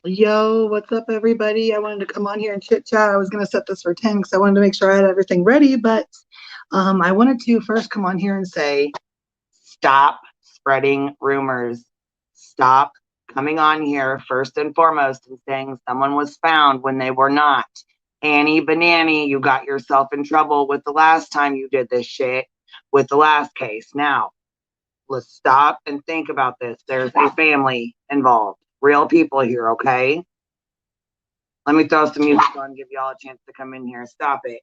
Yo, what's up, everybody? I wanted to come on here and chit chat. I was going to set this for 10 because I wanted to make sure I had everything ready, but I wanted to first come on here and say, stop spreading rumors. Stop coming on here first and foremost and saying someone was found when they were not. Annie Banani, you got yourself in trouble with the last time you did this shit with the last case. Now, let's stop and think about this. There's a family involved. Real people here, okay? Let me throw some music on, give y'all a chance to come in here. Stop it.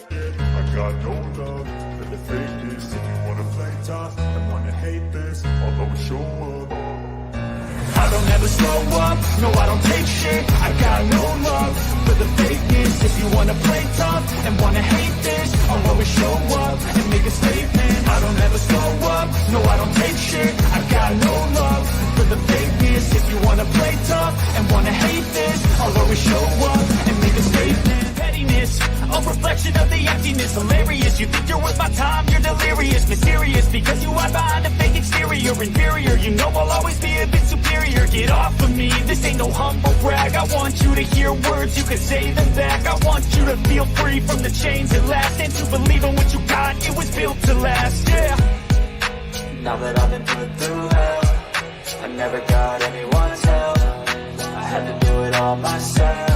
I got no love for the fakeness. If you wanna play tough and wanna hate this, I'll always show up. I don't ever slow up, no I don't take shit. I got no love for the fakeness. If you wanna play tough and wanna hate this, I'll always show up and make a statement. I don't ever slow up, no I don't take shit. I got no love for the fakeness. If you wanna play tough and wanna hate this, I'll always show up and make a statement. Pettiness, a reflection of the emptiness. Hilarious, you think you're worth my time, you're delirious. Mysterious, because you hide behind a fake exterior. Inferior, you know I'll always be a bit superior. Get off of me, this ain't no humble brag. I want you to hear words, you can say them back. I want you to feel free from the chains at last, and to believe in what you got, it was built to last, yeah. Now that I've been put through hell, I never got anyone's help. I had to do it all myself.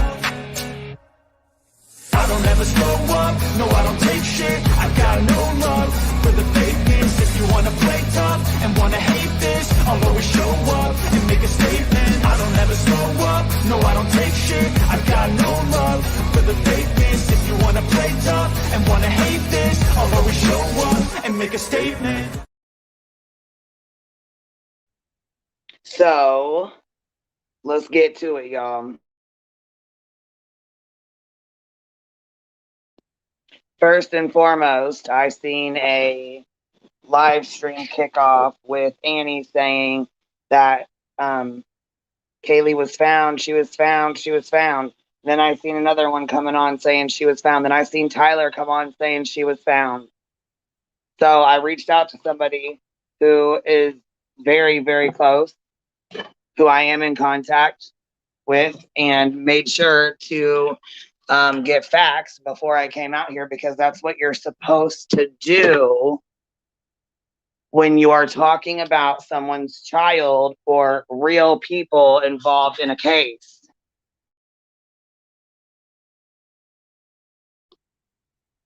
I don't ever slow up, no I don't take shit. I got no love for the fakeness. If you wanna play tough and wanna hate this, I'll always show up and make a statement. I don't ever slow up, no I don't take shit. I got no love for the fakeness. If you wanna play tough and wanna hate this, I'll always show up and make a statement. So, let's get to it, y'all. First and foremost, I seen a live stream kickoff with Annie saying that Kiely was found, she was found, she was found. Then I seen another one coming on saying she was found. Then I seen Tyler come on saying she was found. So I reached out to somebody who is very, very close, who I am in contact with, and made sure to get facts before I came out here, because that's what you're supposed to do when you are talking about someone's child or real people involved in a case.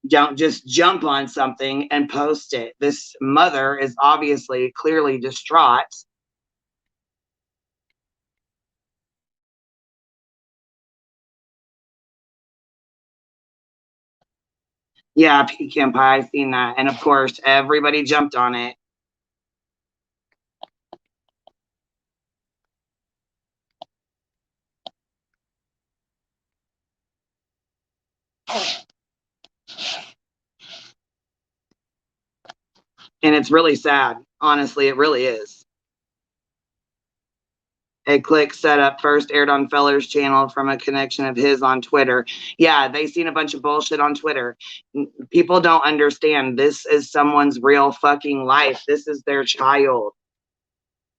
Don't just jump on something and post it. This mother is obviously clearly distraught. Yeah, pecan pie. I seen that, and of course, everybody jumped on it. And it's really sad. Honestly, it really is. A click setup first aired on Feller's channel from a connection of his on Twitter. Yeah, they seen a bunch of bullshit on Twitter. People don't understand. This is someone's real fucking life. This is their child.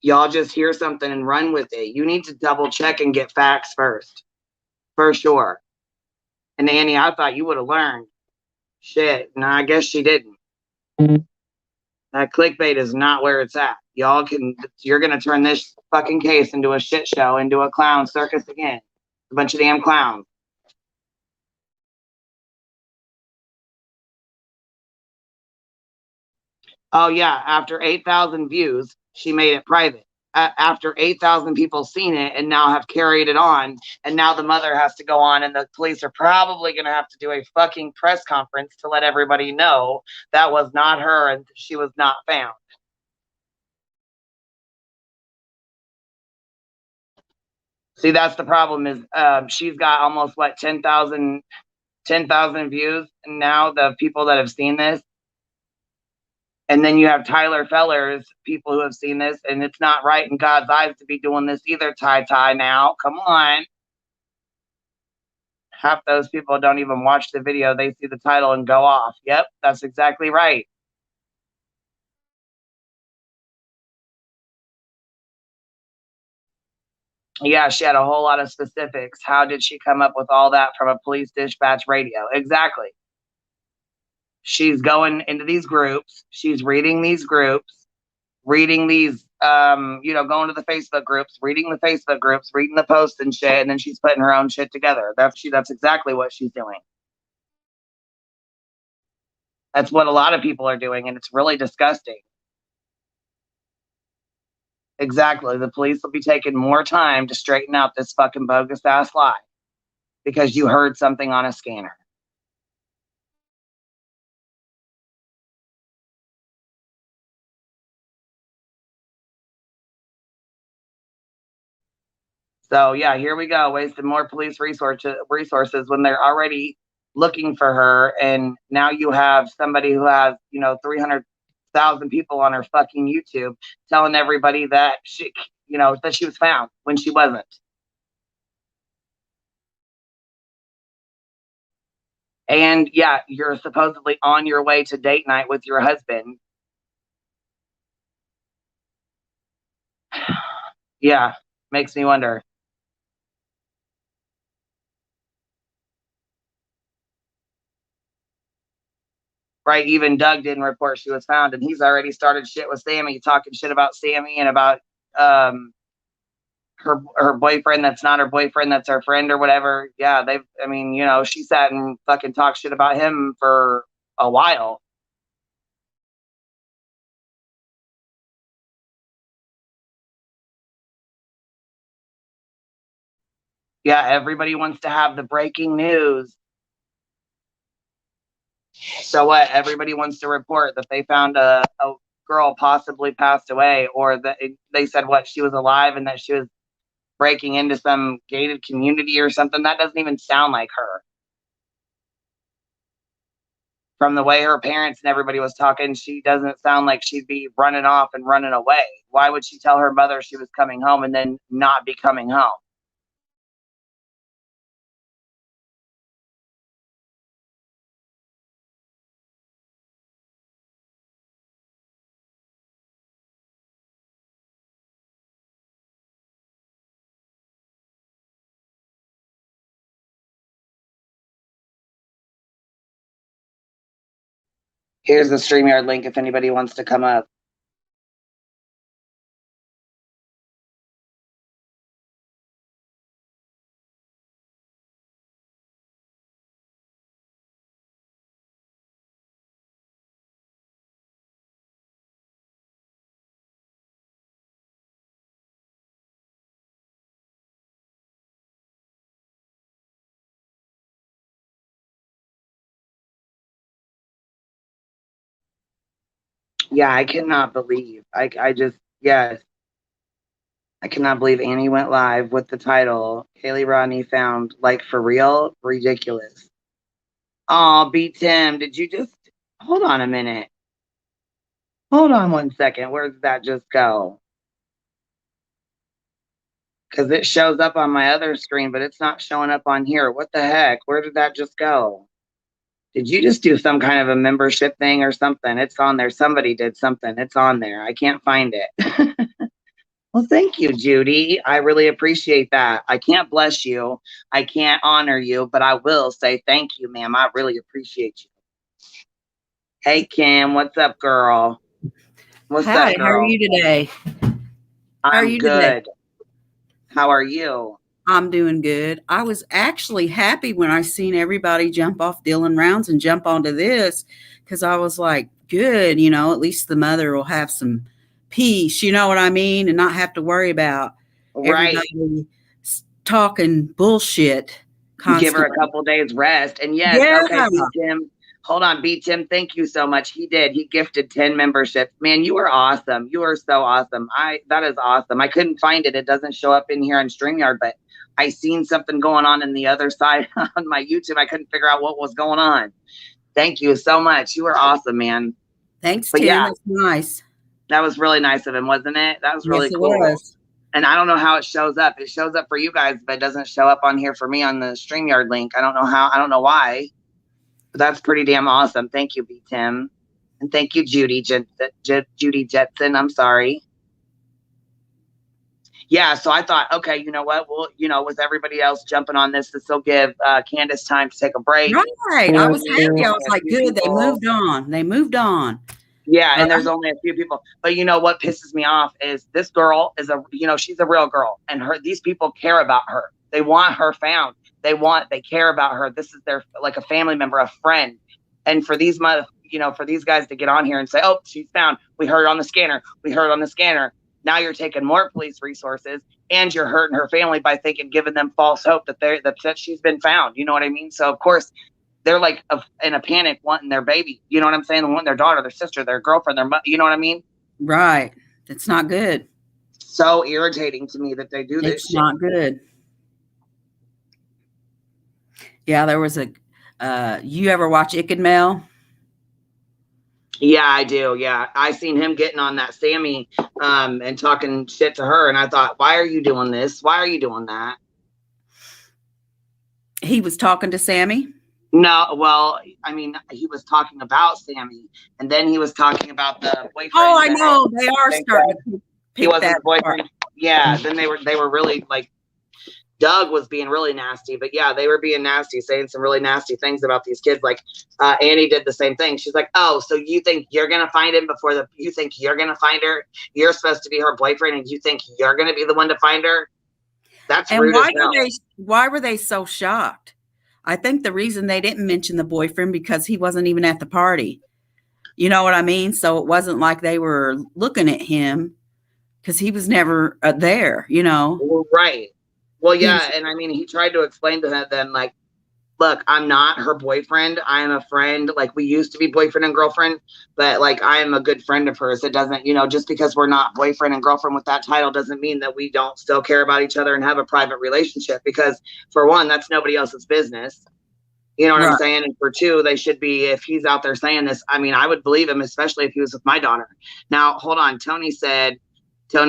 Y'all just hear something and run with it. You need to double check and get facts first, for sure. And Annie, I thought you would have learned. Shit, no, I guess she didn't. That clickbait is not where it's at. You're gonna turn this fucking case into a shit show, into a clown circus again. A bunch of damn clowns. Oh yeah, after 8,000 views, she made it private. After 8,000 people seen it and now have carried it on, and now the mother has to go on, and the police are probably going to have to do a fucking press conference to let everybody know that was not her and she was not found. See, that's the problem is she's got almost what 10,000 views, and now the people that have seen this. And then you have Tyler Feller's people who have seen this, and it's not right in God's eyes to be doing this either, Ty now. Come on. Half those people don't even watch the video. They see the title and go off. Yep, that's exactly right. Yeah, she had a whole lot of specifics. How did she come up with all that from a police dispatch radio? Exactly. She's going into these groups. She's reading these groups, reading these, going to the Facebook groups, reading the Facebook groups, reading the posts and shit, and then she's putting her own shit together. That's exactly what she's doing. That's what a lot of people are doing, and it's really disgusting. Exactly. The police will be taking more time to straighten out this fucking bogus ass lie because you heard something on a scanner. So yeah, here we go, wasting more police resources when they're already looking for her, and now you have somebody who has 300,000 people on her fucking YouTube telling everybody that she was found when she wasn't. And yeah, you're supposedly on your way to date night with your husband. Yeah, makes me wonder. Right? Even Doug didn't report she was found, and he's already started shit with Sammy, talking shit about Sammy and about um, her boyfriend that's not her boyfriend, that's her friend or whatever. Yeah, she sat and fucking talked shit about him for a while. Yeah, everybody wants to have the breaking news. So what? Everybody wants to report that they found a girl possibly passed away, or that they said what, she was alive and that she was breaking into some gated community or something. That doesn't even sound like her. From the way her parents and everybody was talking, she doesn't sound like she'd be running off and running away. Why would she tell her mother she was coming home and then not be coming home? Here's the StreamYard link if anybody wants to come up. Yeah, I cannot believe. I just, yes, I cannot believe Annie went live with the title Kiely Rodney found. Like, for real? Ridiculous. Oh, B Tim, did you just hold on a minute? Hold on 1 second. Where did that just go? Because it shows up on my other screen, but it's not showing up on here. What the heck? Where did that just go? Did you just do some kind of a membership thing or something? It's on there. Somebody did something. It's on there. I can't find it. Well, thank you, Judy. I really appreciate that. I can't bless you. I can't honor you, but I will say thank you, ma'am. I really appreciate you. Hey, Kim, what's up, girl? What's Hi, up, how are girl? you today? How are I'm you today? good. How are you? I'm doing good. I was actually happy when I seen everybody jump off Dylan Rounds and jump onto this because I was like, good, at least the mother will have some peace, you know what I mean? And not have to worry about Right. everybody talking bullshit Give her a constantly. couple days rest. And yes, Yeah. okay, B Tim. Hold on, B Tim. Thank you so much. He did. He gifted 10 memberships. Man, you are awesome. You are so awesome. That is awesome. I couldn't find it. It doesn't show up in here on StreamYard, but I seen something going on in the other side on my YouTube. I couldn't figure out what was going on. Thank you so much. You are awesome, man. Thanks, But Tim. yeah, That's nice. that was really nice of him, wasn't it? That was Yes, really it cool. was. And I don't know how it shows up. It shows up for you guys, but it doesn't show up on here for me on the StreamYard link. I don't know how. I don't know why. But that's pretty damn awesome. Thank you, B Tim. And thank you, Judy Judy Jetson. I'm sorry. Yeah, so I thought, okay, you know what? Well, with everybody else jumping on this will give Candace time to take a break. Right. I was happy. I was A like, few good. They people. moved on. They moved on. Yeah, Right. and there's only a few people. But you know what pisses me off is this girl is she's a real girl, and these people care about her. They want her found. They care about her. This is their, like, a family member, a friend. And for these for these guys to get on here and say, "Oh, she's found. We heard it on the scanner. We heard it on the scanner." Now you're taking more police resources and you're hurting her family by giving them false hope that she's been found. You know what I mean? So of course they're like in a panic wanting their baby. You know what I'm saying? They want their daughter, their sister, their girlfriend, you know what I mean? Right. It's not good. So irritating to me that they do this It's shit. not good. Yeah, there was you ever watch Ick and Mel? Yeah, I do. Yeah. I seen him getting on that Sammy and talking shit to her. And I thought, why are you doing this? Why are you doing that? He was talking to Sammy. No, well, I mean, he was talking about Sammy, and then he was talking about the boyfriend. Oh, I know. They are starting to pick he wasn't that the boyfriend. apart. Yeah, then they were really, like, Doug was being really nasty, but yeah, they were being nasty, saying some really nasty things about these kids. Like, Annie did the same thing. She's like, "Oh, so you think you're gonna find him you think you're gonna find her? You're supposed to be her boyfriend, and you think you're gonna be the one to find her?" That's And rude as hell. why were they so shocked? I think the reason they didn't mention the boyfriend because he wasn't even at the party. You know what I mean? So it wasn't like they were looking at him because he was never there, Right. Well, yeah, was, and I mean, he tried to explain to them, like, "Look, I'm not her boyfriend. I'm a friend. Like, we used to be boyfriend and girlfriend, but, like, I am a good friend of hers. It doesn't, just because we're not boyfriend and girlfriend with that title doesn't mean that we don't still care about each other and have a private relationship, because for one, that's nobody else's business. You know what I'm right. saying? And for two, they should be, if he's out there saying this, I mean, I would believe him, especially if he was with my daughter. Now, hold on. Tony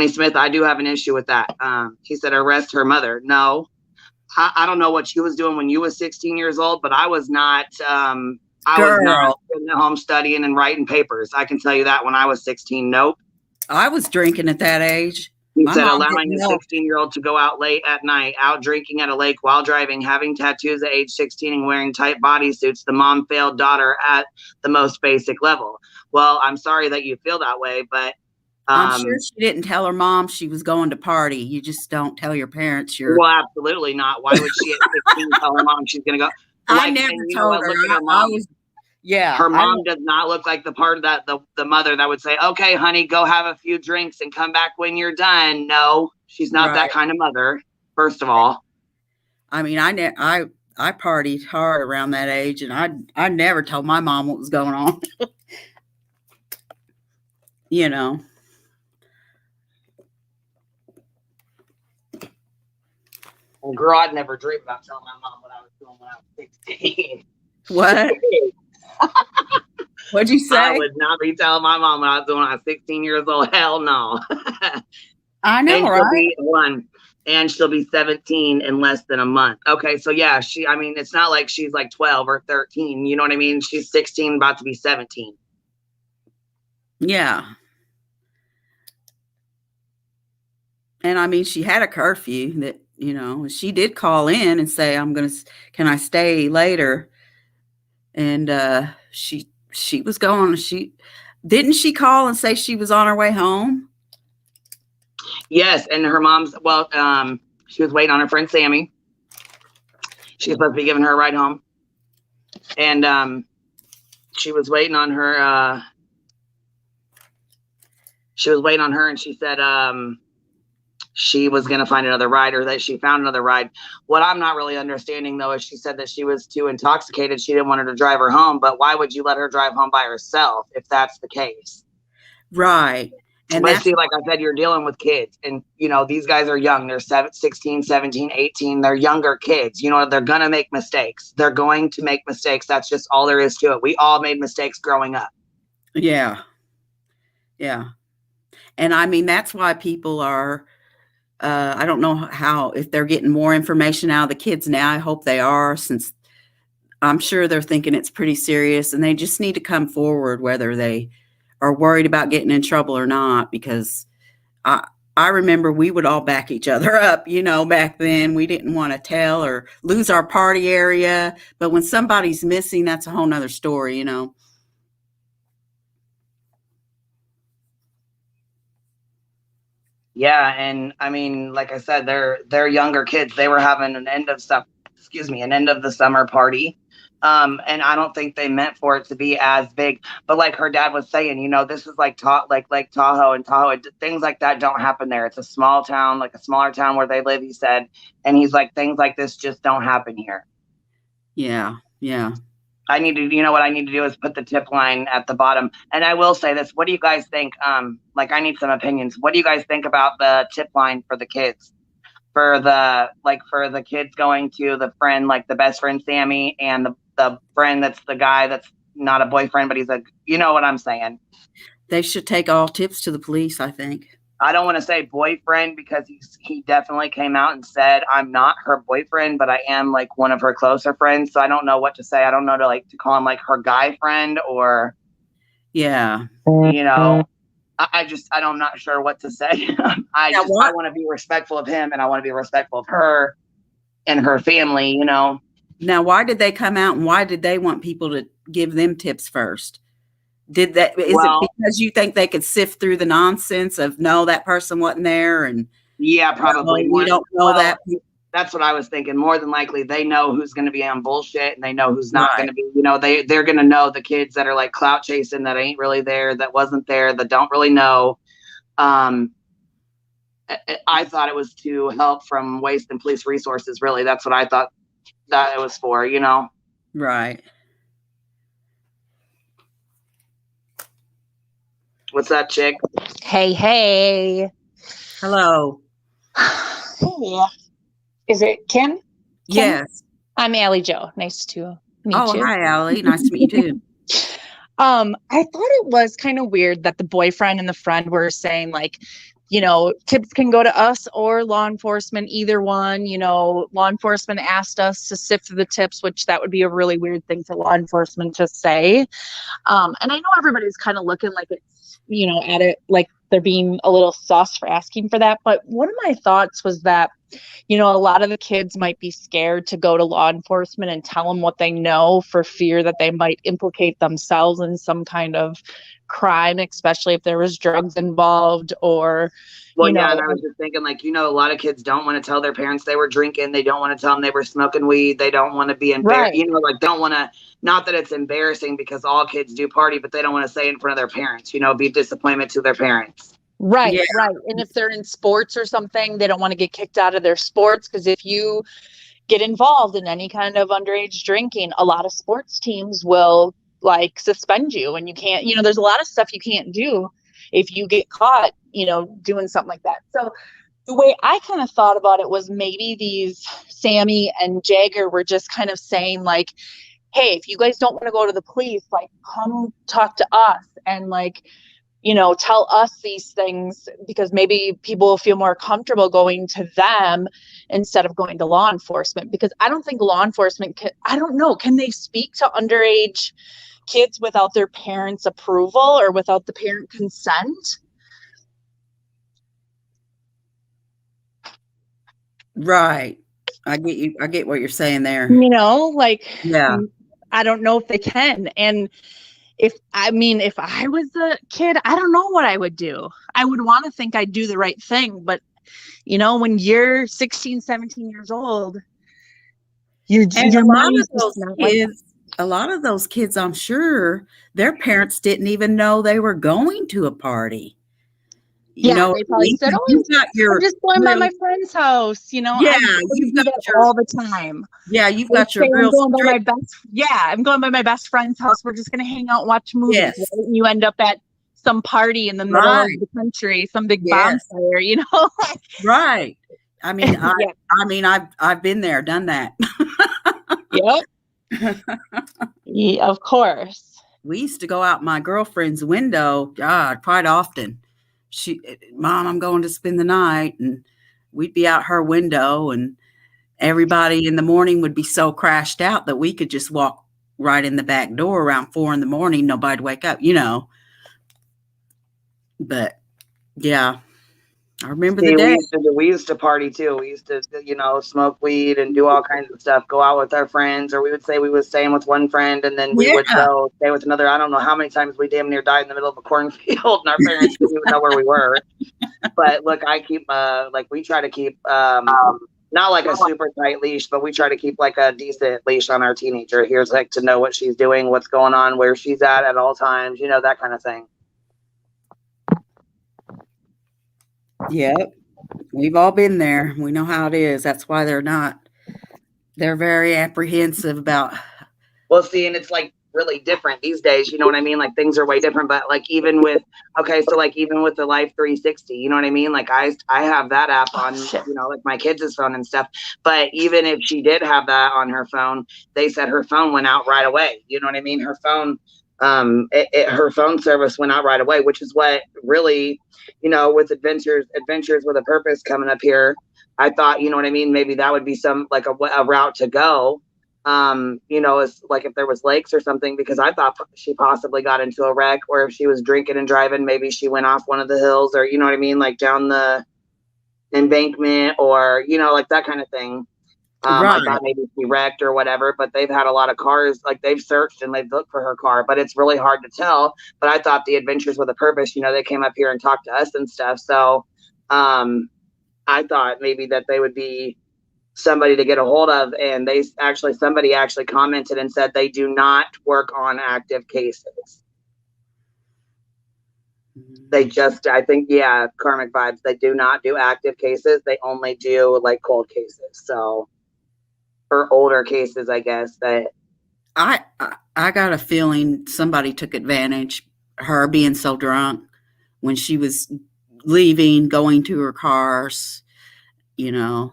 Smith, I do have an issue with that. He said, arrest her mother. No, I don't know what you was doing when you was 16 years old, but I was not. I was not sitting at home studying and writing papers. I can tell you that when I was 16. Nope. I was drinking at that age. He My said mom allowing didn't a know. 16-year-old to go out late at night, out drinking at a lake while driving, having tattoos at age 16, and wearing tight bodysuits. The mom failed daughter at the most basic level. Well, I'm sorry that you feel that way, but I'm sure she didn't tell her mom she was going to party. You just don't tell your parents you're. Well, absolutely not. Why would she at 16 tell her mom she's going to go? I never told her. Look at her mom. Yeah. Her mom does not look like the part of that, the mother that would say, "Okay, honey, go have a few drinks and come back when you're done." No, she's not that kind of mother, first of all. I mean, I partied hard around that age, and I never told my mom what was going on. you know. Well, girl, I'd never dream about telling my mom what I was doing when I was 16. What? What'd you I say? would not be telling my mom what I was doing when I was 16 years old. Hell no. I know, And she'll right? be one. And she'll be 17 in less than a month. Okay, so yeah, I mean, it's not like she's like 12 or 13. You know what I mean? She's 16, about to be 17. Yeah. And I mean, she had a curfew that, she did call in and say, can I stay later? And she was going, didn't she call and say she was on her way home? Yes, and her mom's, well, she was waiting on her friend Sammy. She was supposed to be giving her a ride home. And she was waiting on her, and she said she was going to find another ride, or that she found another ride. What I'm not really understanding, though, is she said that she was too intoxicated. She didn't want her to drive her home. But why would you let her drive home by herself if that's the case? Right. And But that's, see, like I said, you're dealing with kids. And, these guys are young. They're 16, 17, 18. They're younger kids. They're going to make mistakes. They're going to make mistakes. That's just all there is to it. We all made mistakes growing up. yeah. Yeah. And I mean, that's why people are, I don't know if they're getting more information out of the kids now. I hope they are, since I'm sure they're thinking it's pretty serious, and they just need to come forward whether they are worried about getting in trouble or not, because I remember we would all back each other up, back then. We didn't want to tell or lose our party area. But when somebody's missing, that's a whole nother story, Yeah, and I mean, like I said, they're younger kids. They were having an end of the summer party. And I don't think they meant for it to be as big. But like her dad was saying, this is like Lake Tahoe, and Tahoe, things like that don't happen there. It's a small town, like a smaller town where they live, he said. And he's like, things like this just don't happen here. Yeah. Yeah. What I need to do is put the tip line at the bottom. And I will say this. What do you guys think? Like, I need some opinions. What do you guys think about the tip line for the kids? For the kids going to the friend, like the best friend, Sammy, and the friend that's the guy that's not a boyfriend, but he's you know what I'm saying? They should take all tips to the police, I think. I don't want to say boyfriend, because he definitely came out and said, I'm not her boyfriend, but I am like one of her closer friends. So I don't know what to say. I don't know to call him like her guy friend, or, Yeah. I'm not sure what to say. I want to be respectful of him, and I want to be respectful of her and her family, Now, why did they come out, and why did they want people to give them tips first? Is it because you think they could sift through the nonsense of, no, that person wasn't there? And yeah, probably. We don't know that. That's what I was thinking. More than likely, they know who's going to be on bullshit, and they know who's not going to be. They're going to know the kids that are like clout chasing, that ain't really there, that wasn't there, that don't really know. I thought it was to help from wasting police resources. Really, that's what I thought that it was for. Right. What's that, chick? Hey. Hello. Hey. Is it Kim? Yes. I'm Allie Joe. Nice to meet you. Oh, hi, Allie. Nice to meet you too. I thought it was kind of weird that the boyfriend and the friend were saying, like, tips can go to us or law enforcement, either one. Law enforcement asked us to sift through the tips, which that would be a really weird thing for law enforcement to say. And I know everybody's kind of looking like it's, at it like they're being a little sus for asking for that. But one of my thoughts was that, a lot of the kids might be scared to go to law enforcement and tell them what they know, for fear that they might implicate themselves in some kind of crime, especially if there was drugs involved, or and I was just thinking, like, a lot of kids don't want to tell their parents they were drinking. They don't want to tell them they were smoking weed. They don't want to be embarrassed. Right. Don't want to, not that it's embarrassing, because all kids do party, but they don't want to say it in front of their parents, be disappointment to their parents. Right. Yeah. Right. And if they're in sports or something, they don't want to get kicked out of their sports, because if you get involved in any kind of underage drinking, a lot of sports teams will suspend you, and you can't, there's a lot of stuff you can't do if you get caught, doing something like that. So the way I kind of thought about it was maybe these Sammy and Jagger were just kind of saying like, hey, if you guys don't want to go to the police, like come talk to us and like, tell us these things, because maybe people will feel more comfortable going to them instead of going to law enforcement. Because I don't think law enforcement can they speak to underage kids without their parents' approval or without the parent consent? Right. I get you. I get what you're saying there. Yeah. I don't know if they can. And if I was a kid, I don't know what I would do. I would want to think I'd do the right thing. But, when you're 16, 17 years old, your mind's just not like that. A lot of those kids, I'm sure their parents didn't even know they were going to a party. They probably said, "Oh, I'm just going by my friend's house." Yeah, you've got all the time. Yeah, you've got your real. I'm going by my best friend's house. We're just going to hang out, and watch movies. Yes. Right? And you end up at some party in the middle of the country, some big bonfire. Right. I mean, I've been there, done that. Yep. Yeah, of course. We used to go out my girlfriend's window, God, quite often. Mom, I'm going to spend the night, and we'd be out her window, and everybody in the morning would be so crashed out that we could just walk right in the back door around 4 a.m. Nobody'd wake up, But yeah, I remember the day. We used to party too. We used to, smoke weed and do all kinds of stuff, go out with our friends, or we would say we was staying with one friend and then we would go stay with another. I don't know how many times we damn near died in the middle of a cornfield and our parents didn't even know where we were. But look, I keep, we try to keep, not like a super tight leash, but we try to keep like a decent leash on our teenager. Here's like to know what she's doing, what's going on, where she's at all times, that kind of thing. Yep. We've all been there. We know how it is. That's why they're very apprehensive about. Well, see, and it's like really different these days. You know what I mean? Like things are way different, but like even with the Life 360, you know what I mean? Like I have that app on, like my kids' phone and stuff. But even if she did have that on her phone, they said her phone went out right away. You know what I mean? Her phone, her phone service went out right away, which is what really, with adventures with a purpose coming up here, I thought, you know what I mean? Maybe that would be some like a route to go. It's like if there was lakes or something, because I thought she possibly got into a wreck, or if she was drinking and driving, maybe she went off one of the hills, or, you know what I mean? Like down the embankment, or, like that kind of thing. Right. I thought maybe she wrecked or whatever, but they've had a lot of cars, like they've searched and they've looked for her car, but it's really hard to tell. But I thought the Adventures with a Purpose, they came up here and talked to us and stuff. So I thought maybe that they would be somebody to get a hold of. And somebody actually commented and said they do not work on active cases. They just, I think, karmic vibes. They do not do active cases. They only do like cold cases. So, or older cases, I guess. That I got a feeling somebody took advantage, her being so drunk when she was leaving, going to her cars.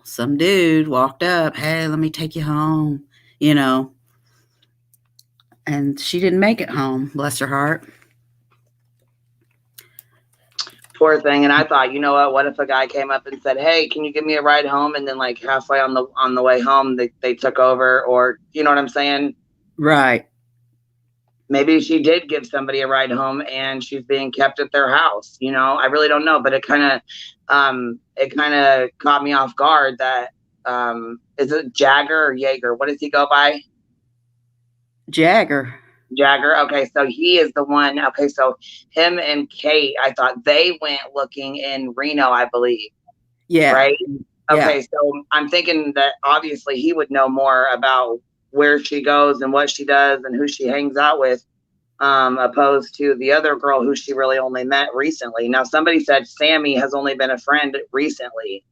Some dude walked up, hey, let me take you home, and she didn't make it home. Bless her heart. Poor thing. And I thought, what if a guy came up and said, hey, can you give me a ride home? And then like halfway on the way home, they took over, or, you know what I'm saying? Right. Maybe she did give somebody a ride home and she's being kept at their house. I really don't know, but it kind of caught me off guard that, is it Jagger or Jaeger? What does he go by? Jagger. Okay, so he is the one. Okay, so him and Kate, I thought they went looking in Reno, I believe. Yeah. Right? Okay, so I'm thinking that obviously he would know more about where she goes and what she does and who she hangs out with, opposed to the other girl who she really only met recently. Now, somebody said Sammy has only been a friend recently.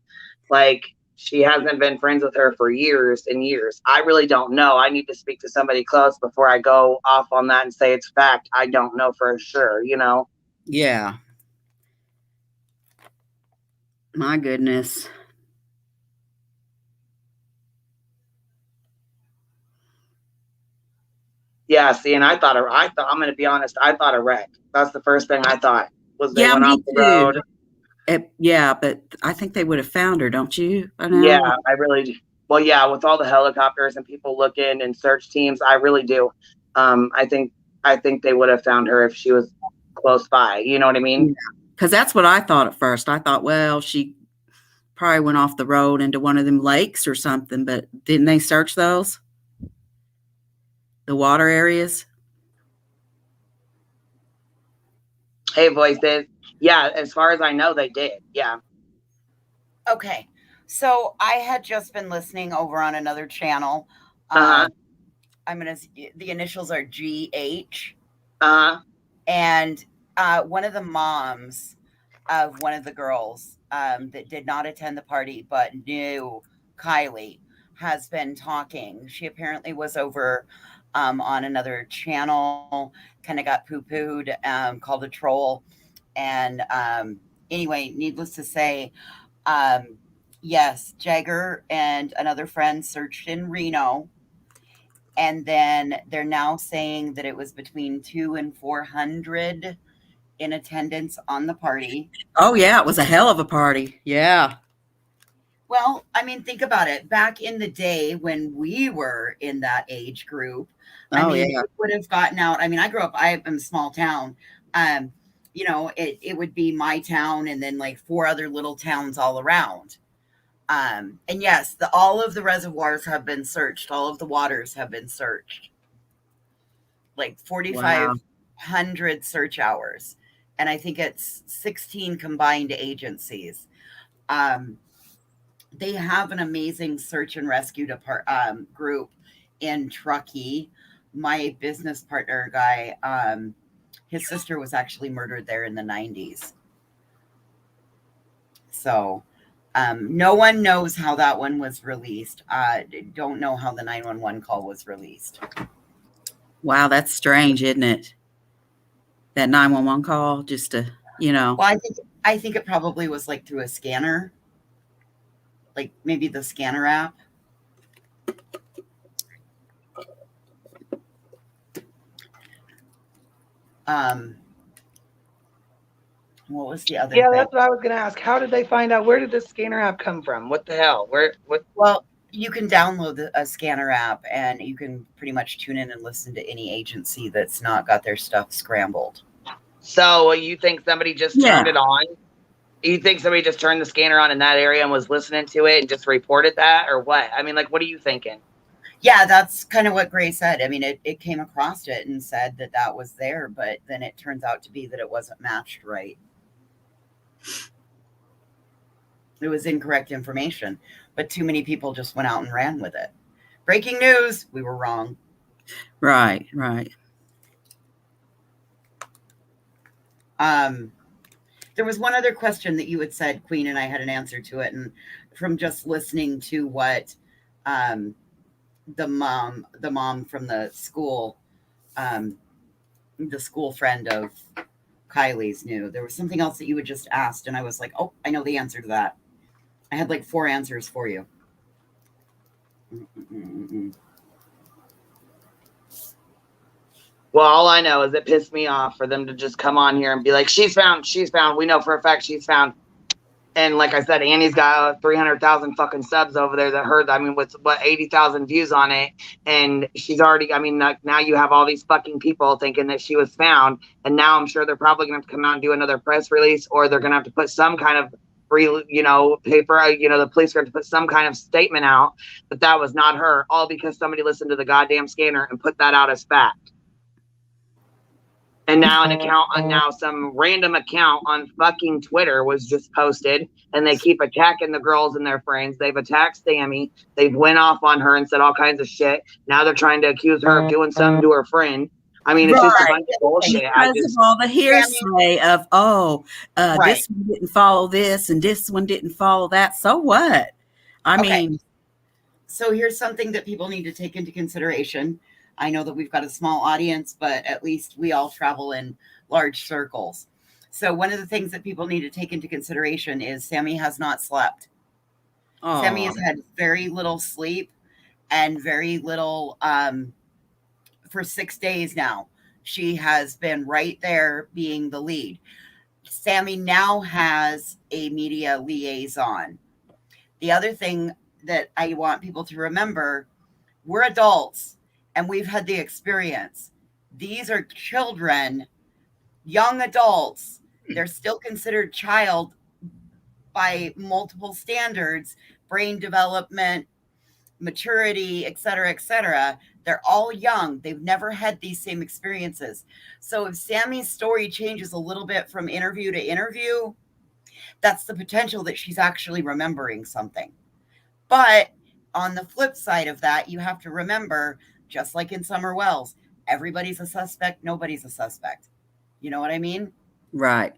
Like, she hasn't been friends with her for years and years. I really don't know. I need to speak to somebody close before I go off on that and say it's fact. I don't know for sure, Yeah. My goodness. Yeah, see, and I thought I'm gonna be honest, I thought a wreck. That's the first thing I thought was they Yeah, went off me the too. road. Yeah, but I think they would have found her, don't you? I Yeah, know. I really do. Well, yeah, with all the helicopters and people looking and search teams, I really do. I think they would have found her if she was close by. You know what I mean? Yeah. Because that's what I thought at first. I thought, well, she probably went off the road into one of them lakes or something, but didn't they search those? The water areas? Hey, voices. Yeah, as far as I know, they did. Yeah. Okay. So I had just been listening over on another channel. Uh huh. I'm going to, the initials are GH. Uh huh. And one of the moms of one of the girls that did not attend the party but knew Kiely has been talking. She apparently was over on another channel, kind of got poo pooed, called a troll. And anyway, needless to say, um, yes, Jagger and another friend searched in Reno. And then they're now saying that it was between 200 and 400 in attendance on the party. Oh, yeah, it was a hell of a party. Yeah. Well, I mean, think about it. Back in the day when we were in that age group, I Oh, mean, yeah. it would have gotten out. I mean, I grew up, I am a small town. You know, it would be my town and then like 4 other little towns all around. And yes, all of the reservoirs have been searched. All of the waters have been searched. Like Wow. 4,500 search hours. And I think it's 16 combined agencies. Um, they have an amazing search and rescue group in Truckee. My business partner guy, his sister was actually murdered there in the 90s. So no one knows how that one was released. Don't know how the 911 call was released. Wow, that's strange, isn't it? That 911 call just to, Well, I think it probably was like through a scanner, like maybe the scanner app. What was the other Yeah, thing? that's what I was gonna ask. How did they find out? Where did this scanner app come from? What the hell? Where? What? Well, you can download a scanner app and you can pretty much tune in and listen to any agency that's not got their stuff scrambled. So you think somebody just yeah. turned it on? You think somebody just turned the scanner on in that area and was listening to it and just reported that, or what? I mean, like, what are you thinking? Yeah, that's kind of what Gray said. I mean, it came across it and said that that was there, but then it turns out to be that it wasn't matched right. It was incorrect information, but too many people just went out and ran with it. Breaking news, we were wrong. Right. There was one other question that you had said, Queen, and I had an answer to it. And from just listening to what the mom from the school friend of Kylie's knew, there was something else that you had just asked, and I was like, oh, I know the answer to that. I had like 4 answers for you. Well, all I know is it pissed me off for them to just come on here and be like, she's found. We know for a fact she's found. And like I said, Annie's got 300,000 fucking subs over there that heard, I mean, with what, 80,000 views on it. And she's already, I mean, now you have all these fucking people thinking that she was found. And now I'm sure they're probably going to have to come out and do another press release, or they're going to have to put some kind of paper, the police are going to put some kind of statement out that was not her, all because somebody listened to the goddamn scanner and put that out as fact. And now some random account on fucking Twitter was just posted, and they keep attacking the girls and their friends. They've attacked Sammy. They've went off on her and said all kinds of shit. Now they're trying to accuse her of doing something to her friend. I mean, it's just a bunch of bullshit. Because of all the hearsay of, Right. this one didn't follow this and this one didn't follow that. So what? I mean, so here's something that people need to take into consideration. I know that we've got a small audience, but at least we all travel in large circles. So one of the things that people need to take into consideration is Sammy has not slept. Sammy has had very little sleep and very little for 6 days now. She has been right there being the lead. Sammy now has a media liaison. The other thing that I want people to remember, we're adults and we've had the experience. These are children, young adults. They're still considered child by multiple standards, brain development, maturity, et cetera, et cetera. They're all young. They've never had these same experiences. So if Sammy's story changes a little bit from interview to interview, that's the potential that she's actually remembering something. But on the flip side of that, you have to remember, just like in Summer Wells, everybody's a suspect, nobody's a suspect. You know what I mean? Right.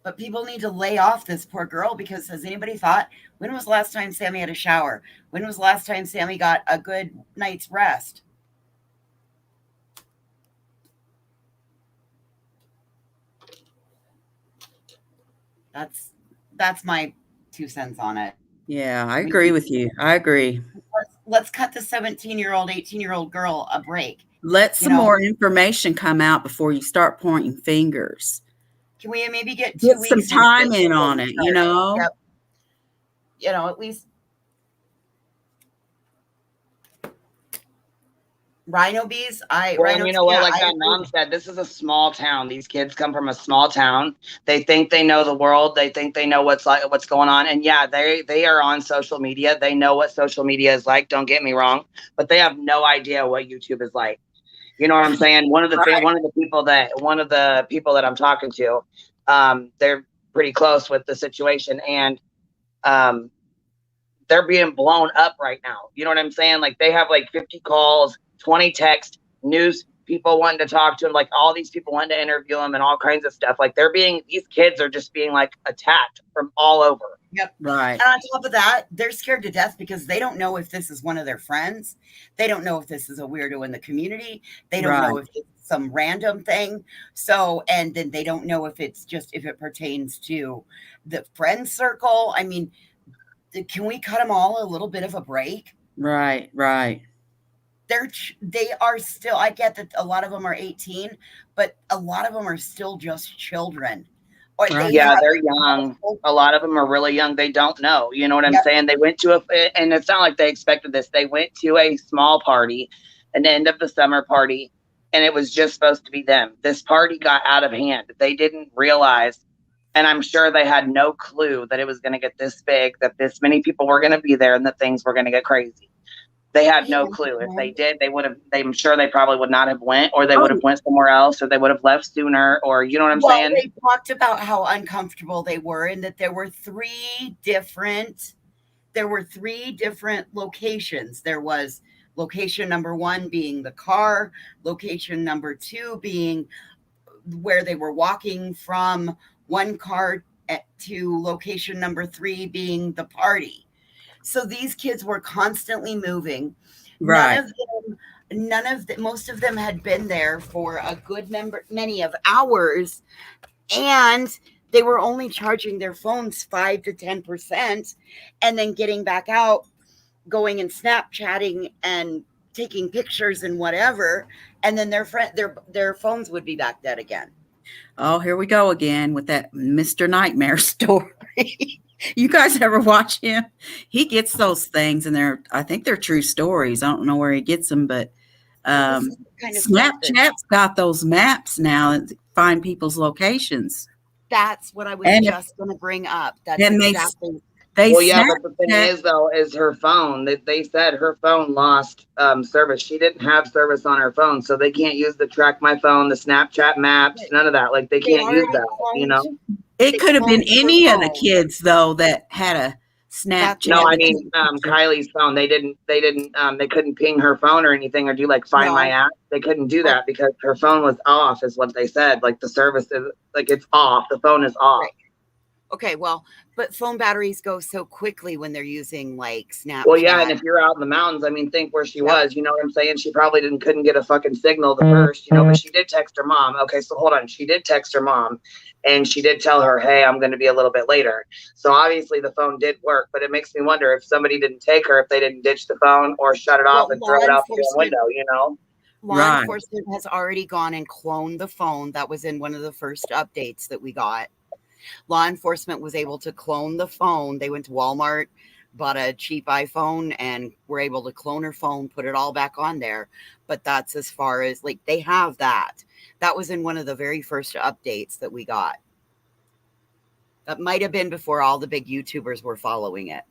But people need to lay off this poor girl, because has anybody thought, when was the last time Sammy had a shower? When was the last time Sammy got a good night's rest? That's my 2 cents on it. Yeah, I agree with you. I agree. Let's cut the 17-year-old, 18-year-old girl a break. Let some more information come out before you start pointing fingers. Can we maybe get 2 weeks? Some time in on it, you know? Yep. You know, at least rhino bees. You know what? Like that mom said, this is a small town. These kids come from a small town. They think they know the world. They think they know what's going on. And yeah, they are on social media. They know what social media is like. Don't get me wrong, but they have no idea what YouTube is like. You know what I'm saying? One of the people that I'm talking to, they're pretty close with the situation, and they're being blown up right now. You know what I'm saying? Like they have like 50 calls, 20 texts, news people wanting to talk to them, like all these people wanting to interview them and all kinds of stuff. Like these kids are just being like attacked from all over. Yep. Right. And on top of that, they're scared to death because they don't know if this is one of their friends. They don't know if this is a weirdo in the community. They don't know if it's some random thing. So, and then they don't know if it pertains to the friend circle. I mean, can we cut them all a little bit of a break? Right. They are still, I get that a lot of them are 18, but a lot of them are still just children. They're young. A lot of them are really young. They don't know. You know what I'm saying? They went to and it's not like they expected this. They went to a small party, an end of the summer party, and it was just supposed to be them. This party got out of hand. They didn't realize, and I'm sure they had no clue that it was going to get this big, that this many people were going to be there, and that things were going to get crazy. They had no clue. If they did, they would have. I'm sure they probably would not have went, or they would have went somewhere else, or they would have left sooner, or you know what I'm saying? They talked about how uncomfortable they were, and that there were three different locations. There was location number 1 being the car, location number 2 being where they were walking from one car to location number 3 being the party. So these kids were constantly moving. Right. Most of them had been there for a good many of hours, and they were only charging their phones 5 to 10%, and then getting back out, going and Snapchatting and taking pictures and whatever, and then their phones would be back dead again. Oh, here we go again with that Mr. Nightmare story. You guys ever watch him? He gets those things, and I think they're true stories. I don't know where he gets them, but Snapchat's got those maps now that find people's locations. That's what I was just going to bring up. That's exactly. But the thing is, though, is her phone. They said her phone lost service. She didn't have service on her phone, so they can't use the Track My Phone, the Snapchat maps, none of that. Like they can't use that, you know? It could have been any of the kids, though, that had a Snapchat. No, I mean Kylie's phone. They couldn't ping her phone or anything, or do like Find My app. They couldn't do that because her phone was off, is what they said. Like the service is like it's off. The phone is off. Okay, well, but phone batteries go so quickly when they're using like Snapchat. Well, yeah, and if you're out in the mountains, I mean, think where she was. You know what I'm saying? She probably couldn't get a fucking signal the first, but she did text her mom. Okay, so hold on. She did text her mom, and she did tell her, "Hey, I'm going to be a little bit later." So obviously the phone did work, but it makes me wonder if somebody didn't take her, if they didn't ditch the phone or shut it off and throw it out the window. Law enforcement has already gone and cloned the phone. That was in one of the first updates that we got. Law enforcement was able to clone the phone. They went to Walmart, bought a cheap iPhone, and were able to clone her phone, put it all back on there. But that's as far as like they have that. That was in one of the very first updates that we got. That might have been before all the big YouTubers were following it.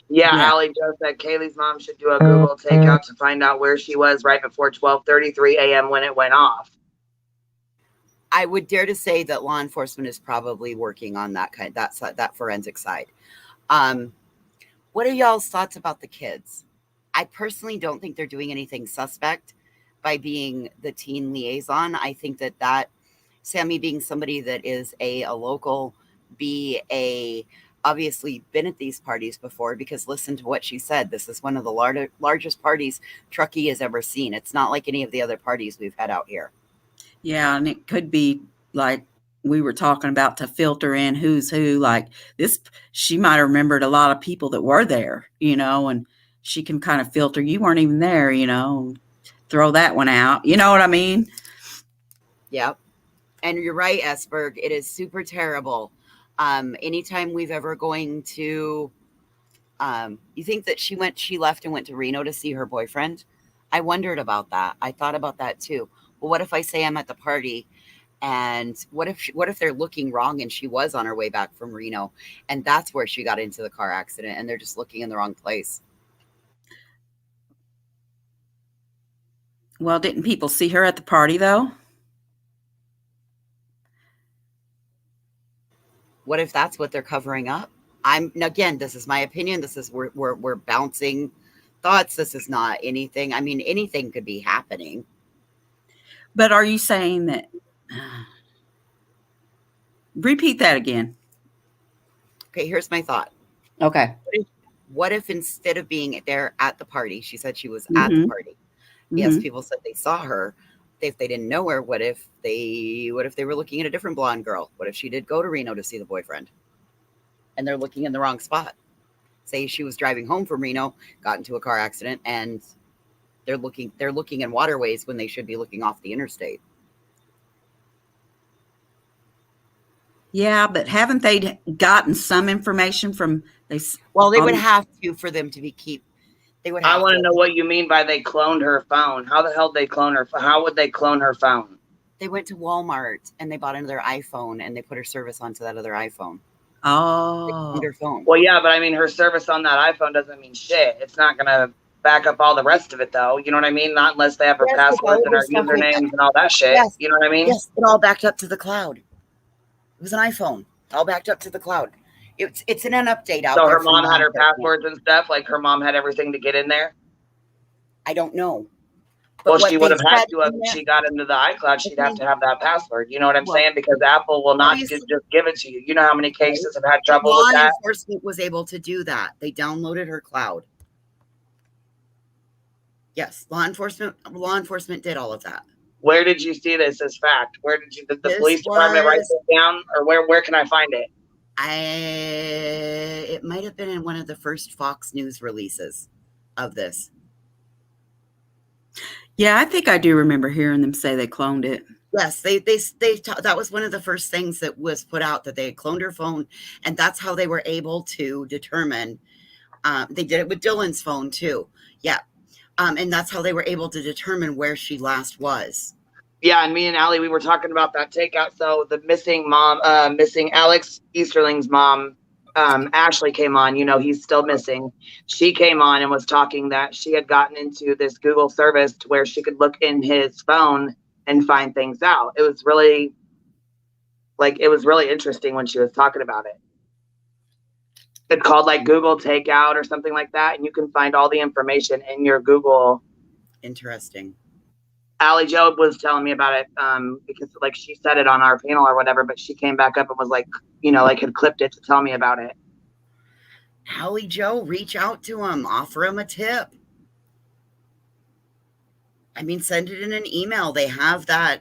Yeah, Allie just said Kaylee's mom should do a Google takeout to find out where she was right before 12:33 a.m. when it went off. I would dare to say that law enforcement is probably working on that forensic side. What are y'all's thoughts about the kids? I personally don't think they're doing anything suspect by being the teen liaison. I think that Sammy being somebody that is a local, obviously been at these parties before, because listen to what she said. This is one of the largest parties Truckee has ever seen. It's not like any of the other parties we've had out here. Yeah, and it could be like we were talking about, to filter in who's who. Like this, she might have remembered a lot of people that were there, and she can kind of filter. You weren't even there, throw that one out. You know what I mean? Yep. And you're right, Esberg. It is super terrible. Anytime we've ever going to, you think that she left and went to Reno to see her boyfriend? I wondered about that. I thought about that too. Well, what if I say I'm at the party, and what if they're looking wrong and she was on her way back from Reno, and that's where she got into the car accident, and they're just looking in the wrong place? Well, didn't people see her at the party though? What if that's what they're covering up? Again, this is my opinion. This is we're bouncing thoughts. This is not anything. I mean, anything could be happening. But are you saying that? Repeat that again. Okay, here's my thought. Okay. What if instead of being there at the party, she said she was at the party? Yes, people said they saw her. If they didn't know her, what if they were looking at a different blonde girl? What if she did go to Reno to see the boyfriend, and they're looking in the wrong spot? Say she was driving home from Reno, got into a car accident, and they're looking in waterways when they should be looking off the interstate. Yeah, but haven't they gotten some information from Well, they would have to for them to be They would. I want to know what you mean by they cloned her phone. How the hell did they clone her? How would they clone her phone? They went to Walmart and they bought another iPhone and they put her service onto that other iPhone. Oh, Her phone. Well, yeah, but I mean, her service on that iPhone doesn't mean shit. It's not gonna back up all the rest of it, though. You know what I mean? Not unless they have her passwords and her usernames and all that shit. Yes. You know what I mean? Yes, it all backed up to the cloud. It was an iPhone, all backed up to the cloud. It's in an update out there. So her mom had her passwords and stuff. Like her mom had everything to get in there. I don't know. Well, she would have had to if she got into the iCloud. She'd have to have that password. You know what I'm saying? Because Apple will not just give it to you. You know how many cases have had trouble with that? Law enforcement was able to do that. They downloaded her cloud. Yes, law enforcement did all of that. Where did you see this as fact? Where did the police department write this down, or where can I find it? It might have been in one of the first Fox News releases of this. Yeah, I think I do remember hearing them say they cloned it. Yes, that was one of the first things that was put out, that they had cloned her phone, and that's how they were able to determine. They did it with Dylan's phone too. Yeah, and that's how they were able to determine where she last was. Yeah, and me and Allie, we were talking about that takeout. So the missing Alex Easterling's mom, Ashley came on. You know, he's still missing. She came on and was talking that she had gotten into this Google service to where she could look in his phone and find things out. It was really interesting when she was talking about it. It's called like Google Takeout or something like that, and you can find all the information in your Google. Interesting. Allie Job was telling me about it because like she said it on our panel or whatever, but she came back up and was like, like had clipped it to tell me about it. Hallie Joe, reach out to him, offer him a tip. I mean, send it in an email. They have that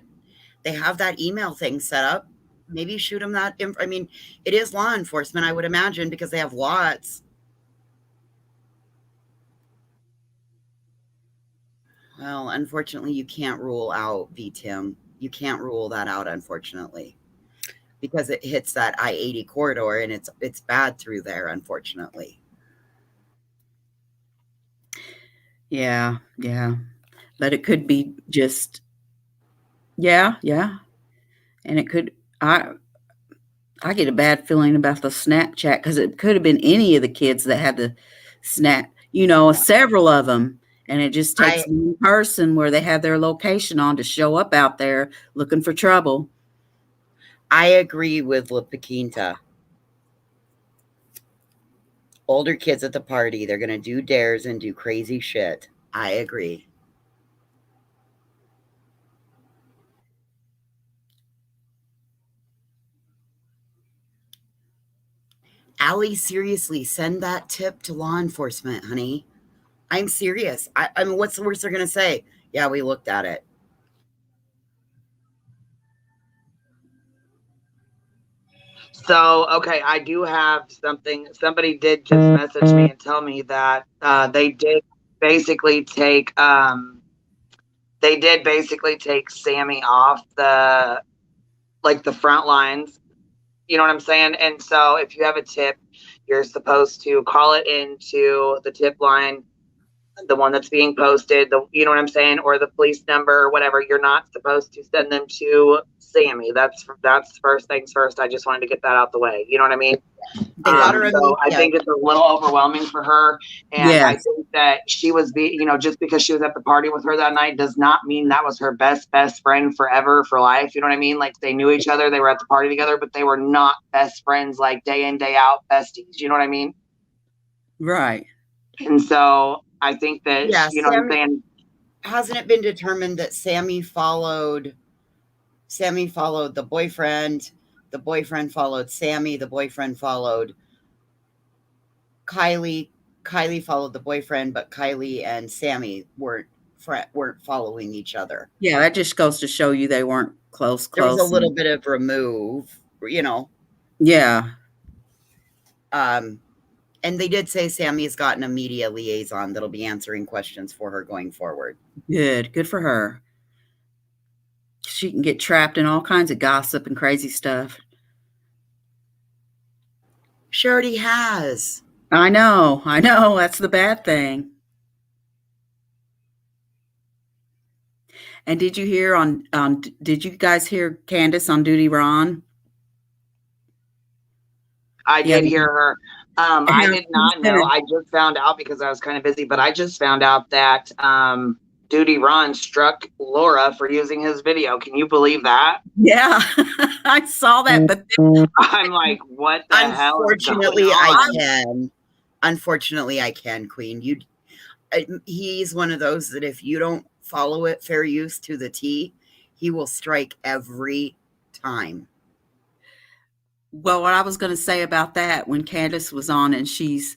email thing set up. Maybe shoot them that. I mean, it is law enforcement, I would imagine, because they have lots. Well, unfortunately, you can't rule out VTIM. You can't rule that out, unfortunately, because it hits that I-80 corridor and it's bad through there, unfortunately. Yeah, yeah. But it could be just, yeah. And it could, I get a bad feeling about the Snapchat because it could have been any of the kids that had the snap, several of them. And it just takes one person where they have their location on to show up out there looking for trouble. I agree with La Paquinta. Older kids at the party, they're going to do dares and do crazy shit. I agree. Allie, seriously, send that tip to law enforcement, honey. I'm serious. I mean, what's the worst they're going to say? Yeah, we looked at it. So, okay, I do have something. Somebody did just message me and tell me that they did basically take Sammy off the front lines. You know what I'm saying? And so if you have a tip, you're supposed to call it into the tip line, the one that's being posted, you know what I'm saying, or the police number or whatever. You're not supposed to send them to Sammy. That's first things first. I just wanted to get that out the way. You know what I mean? So I think it's a little overwhelming for her, and I think that she was just because she was at the party with her that night does not mean that was her best friend forever for life. You know what I mean? Like they knew each other, they were at the party together, but they were not best friends like day in day out besties. You know what I mean? Right. And so I think that Sammy, what I'm saying. Hasn't it been determined that Sammy followed the boyfriend? The boyfriend followed Sammy. The boyfriend followed Kylie. Kylie followed the boyfriend, but Kylie and Sammy weren't following each other. Yeah, that just goes to show you they weren't close. There was a little bit of remove, Yeah. And they did say Sammy has gotten a media liaison that'll be answering questions for her going forward. Good for her. She can get trapped in all kinds of gossip and crazy stuff. She already has. I know. That's the bad thing. And did you hear did you guys hear Candace on Duty Ron? I did hear her. I did not know. I just found out because I was kind of busy, but I just found out that Duty Ron struck Laura for using his video. Can you believe that? Yeah, I saw that, but I'm like, what the hell? Unfortunately, I can, Queen. He's one of those that if you don't follow it fair use to the T, he will strike every time. Well, what I was going to say about that, when Candace was on and she's,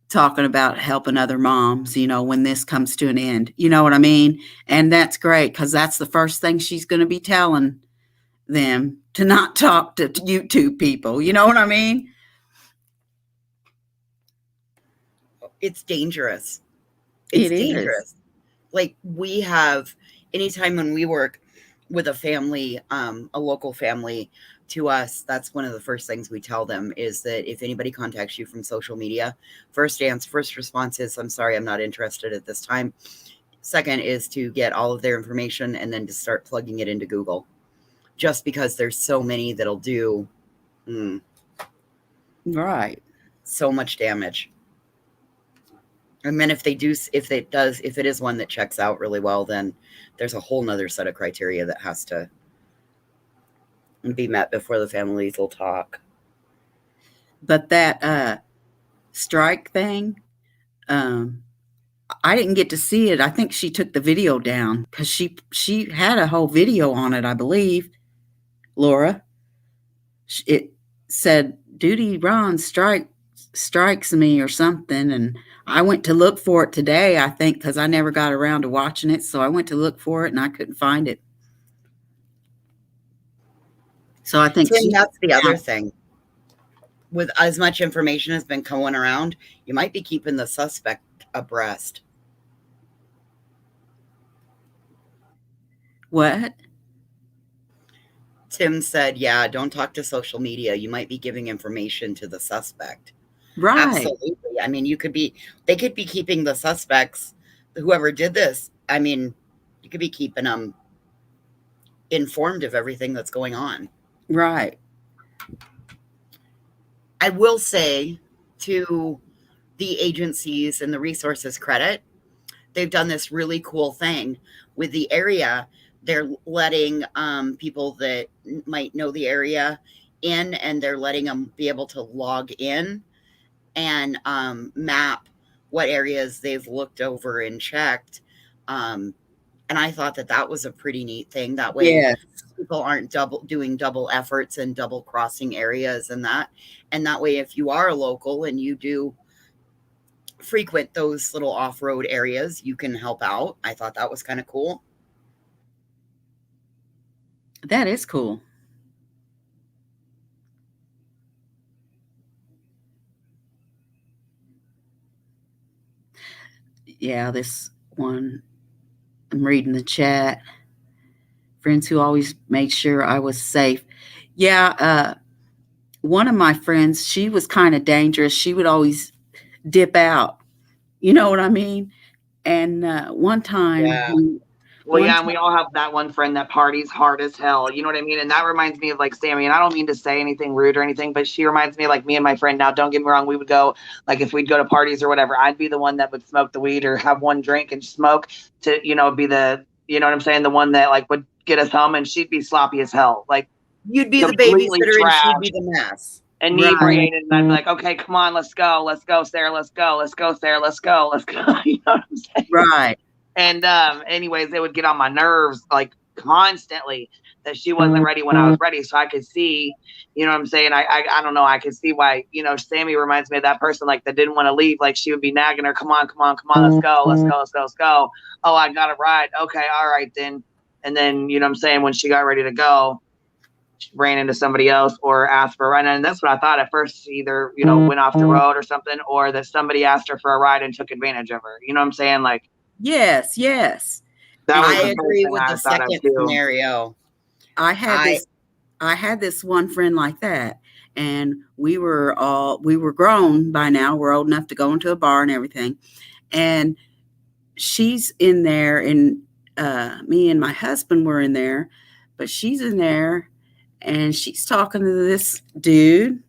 talking about helping other moms, when this comes to an end, you know what I mean? And that's great because that's the first thing she's going to be telling them, to not talk to YouTube people. You know what I mean? It's dangerous. It's dangerous. Like we have, anytime when we work with a family, a local family, to us, that's one of the first things we tell them is that if anybody contacts you from social media, first response is, I'm sorry, I'm not interested at this time. Second is to get all of their information and then to start plugging it into Google, just because there's so many that'll do right so much damage. And then if it is one that checks out really well, then there's a whole nother set of criteria that has to be met before the families will talk. But that strike thing, I didn't get to see it. I think she took the video down because she had a whole video on it, I believe. Laura, it said "Duty Ron strikes me" or something, and I went to look for it today. I think because I never got around to watching it, so I went to look for it and I couldn't find it. So I think Tim, that's the other thing. With as much information has been going around, you might be keeping the suspect abreast. What? Tim said, yeah, don't talk to social media. You might be giving information to the suspect. Right. Absolutely. I mean, they could be keeping the suspects, whoever did this. I mean, you could be keeping them informed of everything that's going on. Right. I will say, to the agencies and the resources credit, they've done this really cool thing with the area. They're letting people that might know the area in, and they're letting them be able to log in and map what areas they've looked over and checked. And I thought that was a pretty neat thing. That way, Yes. people aren't doing double efforts and double crossing areas and that. And that way, if you are a local and you do frequent those little off-road areas, you can help out. I thought that was kind of cool. That is cool. Yeah, this one, I'm reading the chat. Friends who always made sure I was safe. Yeah, one of my friends, she was kind of dangerous. She would always dip out. You know what I mean? And one time, Yeah. Well, yeah, and we all have that one friend that parties hard as hell. You know what I mean? And that reminds me of like Sammy. And I don't mean to say anything rude or anything, but she reminds me of like me and my friend. Now, don't get me wrong. We would go, like if we'd go to parties or whatever, I'd be the one that would smoke the weed or have one drink and smoke to, be the, you know what I'm saying? The one that like would get us home, and she'd be sloppy as hell. Like you'd be the completely babysitter trashed, and she'd be the mess. inebriated. And I'd be like, okay, come on, let's go, Sarah, let's go, Sarah, let's go. You know what I'm saying? Right. And anyways, it would get on my nerves like constantly that she wasn't ready when I was ready. So I could see, you know what I'm saying? I don't know. I could see why, Sammy reminds me of that person like that didn't want to leave. Like she would be nagging her, come on, let's go. Oh, I got a ride. Okay, all right then. And then, you know what I'm saying, when she got ready to go, she ran into somebody else or asked for a ride. And that's what I thought at first. She either, went off the road or something, or that somebody asked her for a ride and took advantage of her. You know what I'm saying? Like, yes. that was I agree with the second scenario. I had this one friend like that, and we were grown by now. We're old enough to go into a bar and everything. And she's in there, and me and my husband were in there, but she's in there and she's talking to this dude,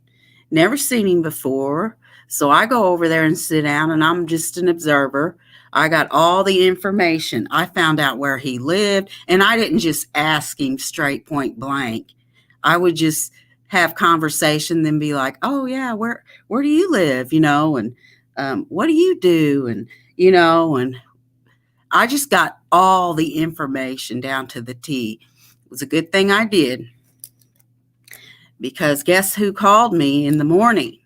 never seen him before. So I go over there and sit down, and I'm just an observer. I got all the information. I found out where he lived, and I didn't just ask him straight point blank. I would just have conversation, then be like, oh yeah, where do you live? And what do you do? And, and I just got all the information down to the T. It was a good thing I did, because guess who called me in the morning?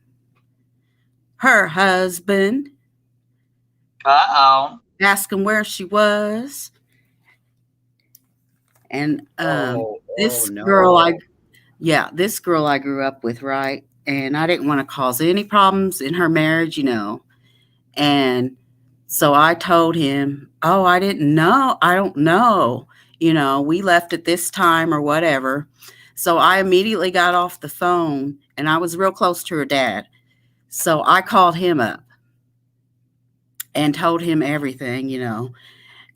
Her husband. Uh-oh. Asking where she was. And this girl I grew up with, right? And I didn't want to cause any problems in her marriage, And so I told him, oh, I don't know. We left at this time or whatever. So I immediately got off the phone, and I was real close to her dad. So I called him up and told him everything,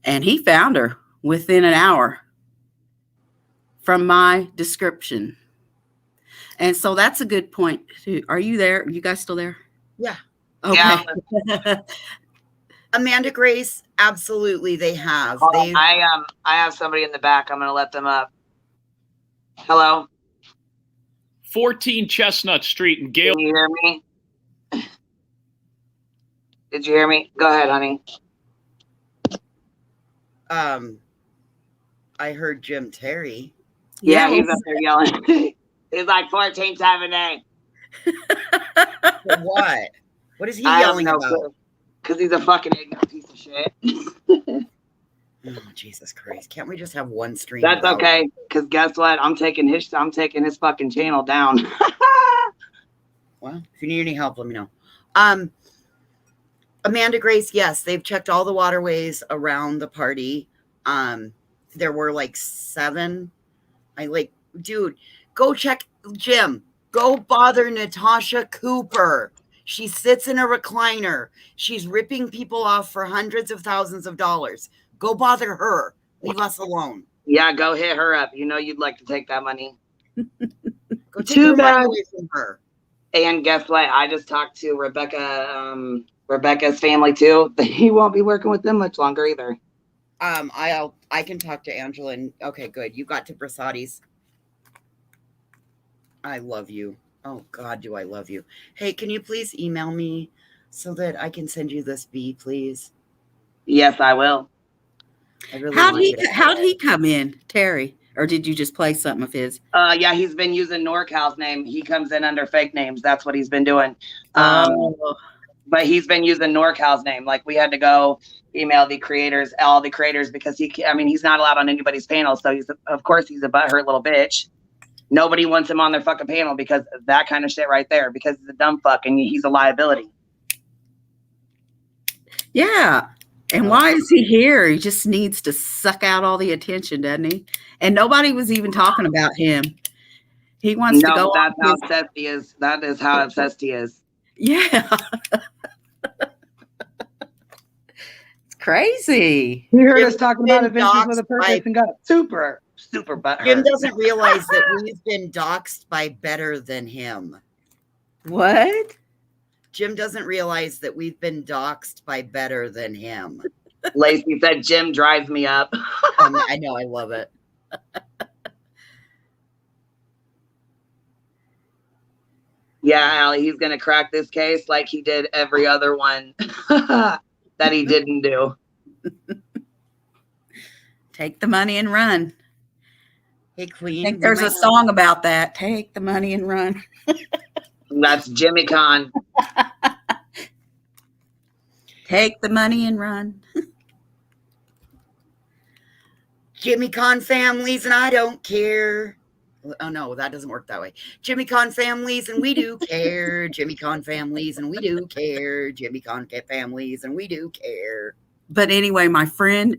and he found her within an hour from my description. And so that's a good point too. Are you there? Are you guys still there? Yeah. Okay. Yeah. Amanda Grace, absolutely, they have. I have somebody in the back. I'm going to let them up. Hello? 14 Chestnut Street in Gale. Can you hear me? Did you hear me? Go ahead, honey. I heard Jim Terry. Yeah, he's up there yelling. He's like 14 times a day. For what? What is he I have yelling no about? clue. Because he's a fucking ignorant piece of shit. Oh, Jesus Christ! Can't we just have one stream? That's without- okay. Because guess what? I'm taking his fucking channel down. Well, if you need any help, let me know. Amanda Grace, yes, they've checked all the waterways around the party. There were like 7. Dude, go check Jim. Go bother Natasha Cooper. She sits in a recliner. She's ripping people off for hundreds of thousands of dollars. Go bother her. Leave us alone. Yeah, go hit her up. You know you'd like to take that money. Go take Too her money bad. away from her. And guess what? I just talked to Rebecca's family too. He won't be working with them much longer either. I can talk to Angela. And okay, good. You got to Brasati's. I love you. Oh God, do I love you. Hey, can you please email me so that I can send you this bee, please? Yes, I will. I really How'd he come in, Terry? Or did you just play something of his? Yeah, he's been using NorCal's name. He comes in under fake names. That's what he's been doing. But he's been using NorCal's name. Like we had to go email all the creators, because he's not allowed on anybody's panel. So of course he's a butthurt little bitch. Nobody wants him on their fucking panel because of that kind of shit right there, because he's a dumb fuck and he's a liability. Yeah. And why is he here? He just needs to suck out all the attention, doesn't he? And nobody was even talking about him. He wants to go. That's how obsessed he is. That is how obsessed he is. Yeah. It's crazy. You heard Jim us talking about been adventures with a doxxed purpose and got super butthurt. Jim doesn't realize that we've been doxxed by better than him. What? Jim doesn't realize that we've been doxxed by better than him. Lacey said Jim drives me up. I know, I love it. Yeah, Allie, he's going to crack this case like he did every other one that he didn't do. Take the money and run. Hey, Queen. I think there's a song about that. Take the money and run. That's Jimmy Con. Take the money and run. Jimmy Con families, and I don't care. Oh, no, that doesn't work that way. Jimmy Con families, and we do care. Jimmy Con families, and we do care. Jimmy Con families, and we do care. But anyway, my friend,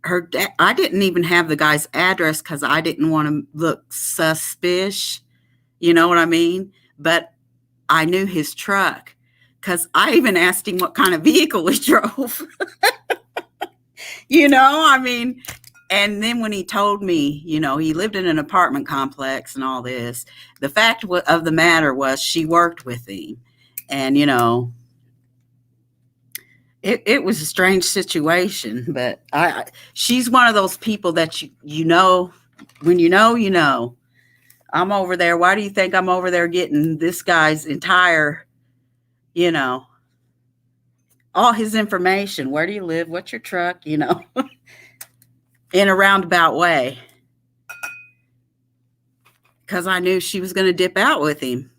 I didn't even have the guy's address because I didn't want to look suspicious. You know what I mean? But I knew his truck because I even asked him what kind of vehicle he drove. And then when he told me, he lived in an apartment complex and all this, the fact of the matter was she worked with him. And, it was a strange situation, but she's one of those people that when you know. I'm over there. Why do you think I'm over there getting this guy's entire, all his information? Where do you live? What's your truck? In a roundabout way. Because I knew she was going to dip out with him.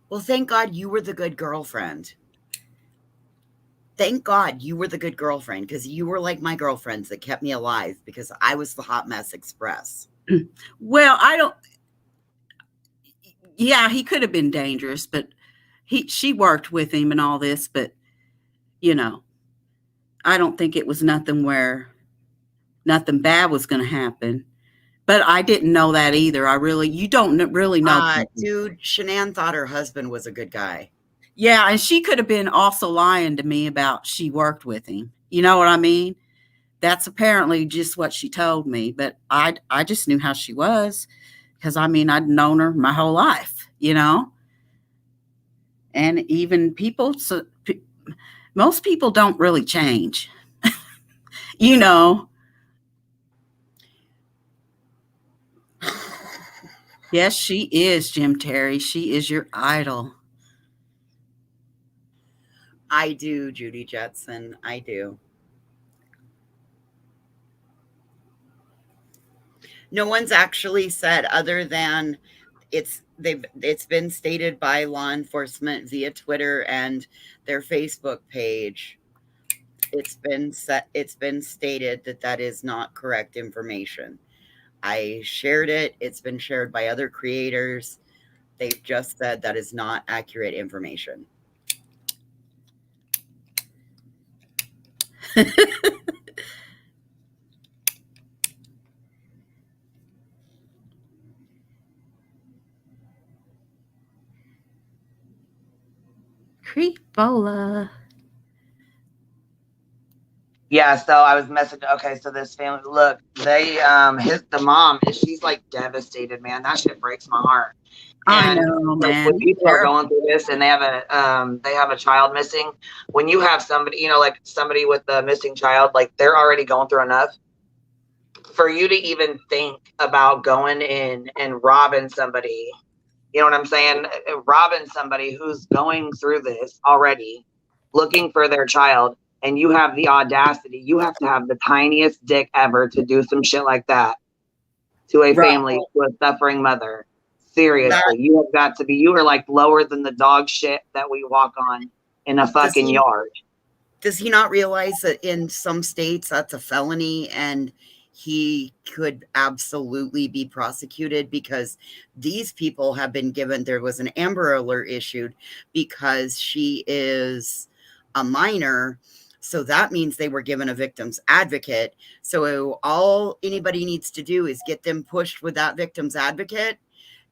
Well, thank God you were the good girlfriend. Thank God you were the good girlfriend, because you were like my girlfriends that kept me alive, because I was the hot mess express. Well, he could have been dangerous, but she worked with him and all this, but I don't think it was nothing where nothing bad was going to happen. But I didn't know that either. You don't really know. Dude, Shanann thought her husband was a good guy. Yeah, and she could have been also lying to me about she worked with him. You know what I mean? That's apparently just what she told me. But I just knew how she was because, I'd known her my whole life, And even most people don't really change, Yes, she is, Jim Terry. She is your idol. I do, Judy Jetson. I do. No one's actually said, other than it's been stated by law enforcement via Twitter and their Facebook page. It's been stated that that is not correct information. I shared it. It's been shared by other creators. They've just said that is not accurate information. Creepola. Yeah, so I was messaging. Okay, so this family, look, they the mom, she's like devastated, man. That shit breaks my heart. I And know, like, man. when people are going through this and they have a child missing, when you have somebody, you know, like somebody with a missing child, like they're already going through enough. For you to even think about going in and robbing somebody, you know what I'm saying? Robbing somebody who's going through this already, looking for their child, and you have the audacity, you have to have the tiniest dick ever to do some shit like that to a Right. family, to a suffering mother. Seriously, you have got to be, you are like lower than the dog shit that we walk on in a fucking yard. Does he not realize that in some states that's a felony and he could absolutely be prosecuted? Because these people have been given, there was an Amber Alert issued because she is a minor. So that means they were given a victim's advocate. So all anybody needs to do is get them pushed with that victim's advocate,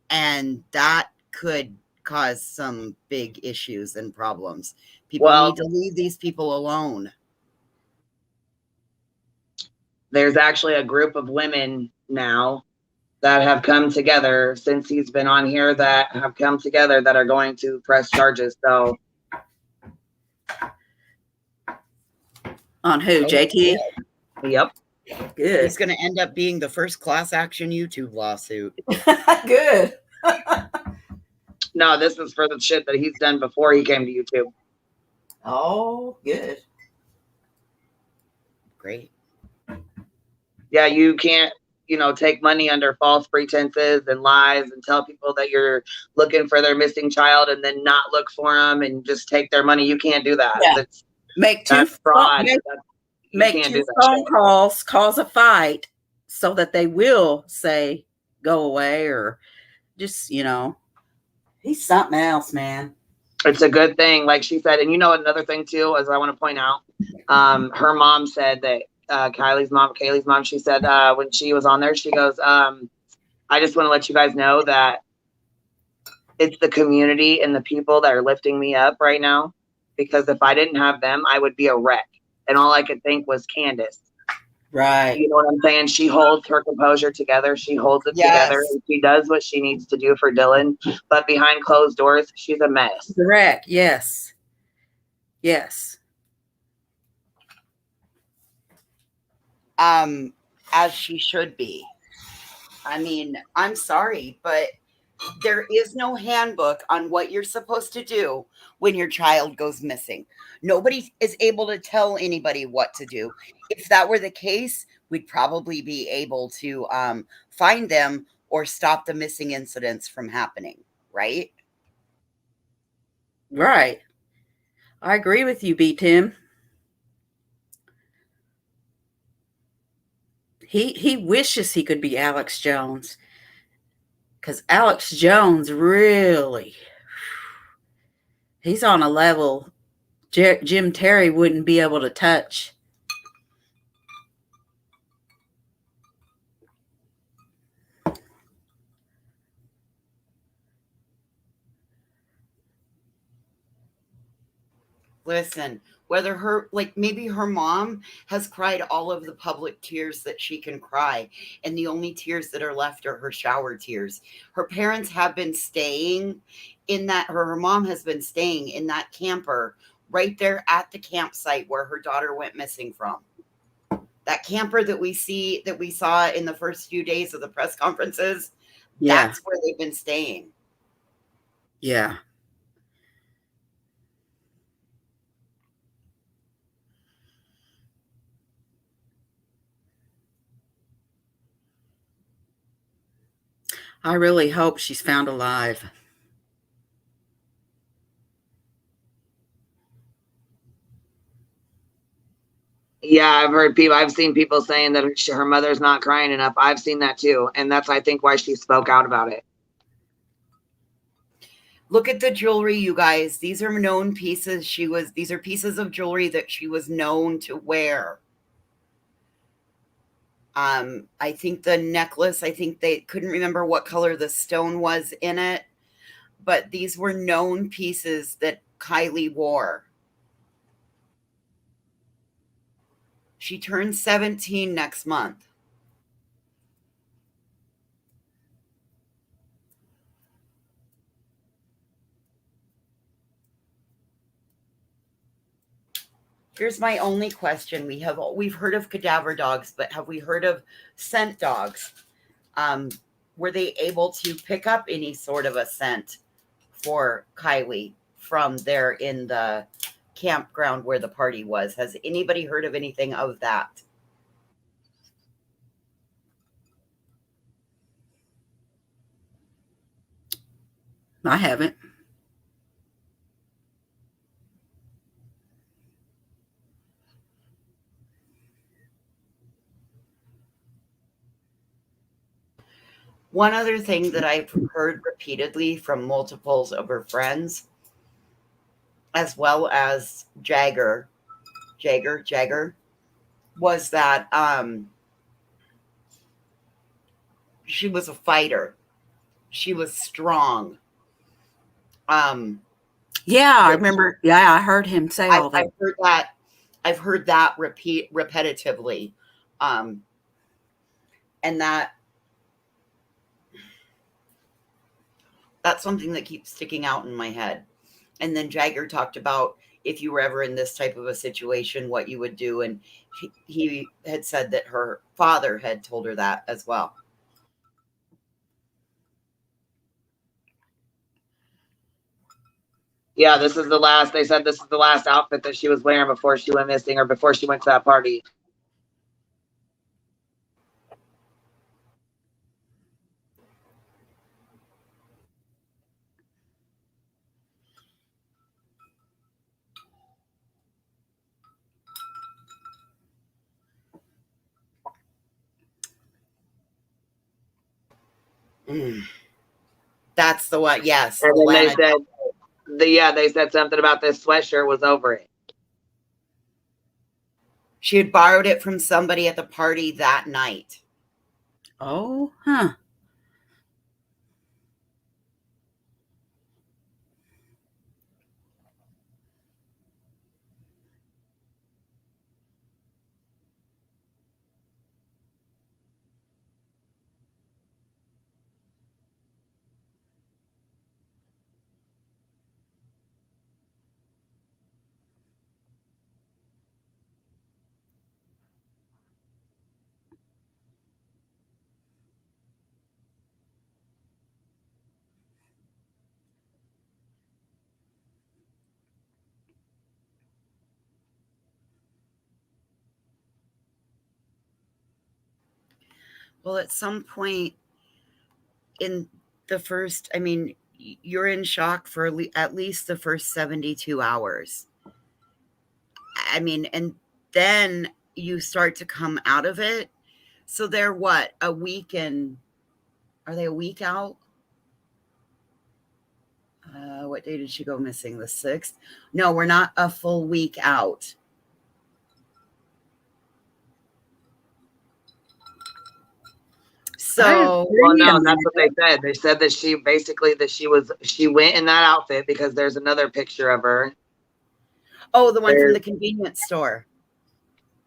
and that could cause some big issues and problems. People need to leave these people alone. There's actually a group of women now that have come together since he's been on here, that have come together that are going to press charges. So On who? JT? Yep. Good. He's going to end up being the first class action YouTube lawsuit. Good. No, this is for the shit that he's done before he came to YouTube. Oh, good. Great. Yeah, you can't, you know, take money under false pretenses and lies and tell people that you're looking for their missing child and then not look for them and just take their money. You can't do that. Yeah. That's fraud. Make two phone calls, cause a fight so that they will say, go away, or just, you know, he's something else, man. It's a good thing, like she said. And you know, another thing too, as I want to point out, her mom said that Kaylee's mom, she said when she was on there, she goes, I just want to let you guys know that it's the community and the people that are lifting me up right now, because if I didn't have them, I would be a wreck. And all I could think was Candace. Right. You know what I'm saying? She holds her composure together. She holds it together. And she does what she needs to do for Dylan. But behind closed doors, she's a mess. Correct. Yes. Yes. As she should be. I mean, I'm sorry, but there is no handbook on what you're supposed to do when your child goes missing. Nobody is able to tell anybody what to do. If that were the case, we'd probably be able to find them or stop the missing incidents from happening, right? Right. I agree with you, B. Tim. He wishes he could be Alex Jones. Because Alex Jones really, he's on a level Jim Terry wouldn't be able to touch. Listen, whether her, like maybe her mom has cried all of the public tears that she can cry, and the only tears that are left are her shower tears. Her parents have been staying in that, her mom has been staying in that camper right there at the campsite where her daughter went missing from. That camper that we saw in the first few days of the press conferences, that's where they've been staying. Yeah. I really hope she's found alive. Yeah, I've seen people saying that her mother's not crying enough. I've seen that too. And that's, I think, why she spoke out about it. Look at the jewelry, you guys. These are known pieces. These are pieces of jewelry that she was known to wear. I think the necklace, I think they couldn't remember what color the stone was in it, but these were known pieces that Kiely wore. She turns 17 next month. Here's my only question. We've heard of cadaver dogs, but have we heard of scent dogs? Were they able to pick up any sort of a scent for Kiely from there in the campground where the party was? Has anybody heard of anything of that? I haven't. One other thing that I've heard repeatedly from multiples of her friends, as well as Jagger, was that she was a fighter. She was strong. Yeah, I remember. Yeah, I heard him say all that. I've heard that repeat repetitively, and that's something that keeps sticking out in my head. And then Jagger talked about if you were ever in this type of a situation, what you would do, and he had said that her father had told her that as well. Yeah, they said this is the last outfit that she was wearing before she went missing or before she went to that party. That's the one. Yes. And then they said something about this sweatshirt was over it. She had borrowed it from somebody at the party that night. Oh, huh. Well, at some point in the first, I mean, you're in shock for at least the first 72 hours. I mean, and then you start to come out of it. So they're what, a week in? Are they a week out? What day did she go missing? The 6th? No, we're not a full week out. So, well, no, that's what they said. They said that she went in that outfit because there's another picture of her. Oh, the one from the convenience store.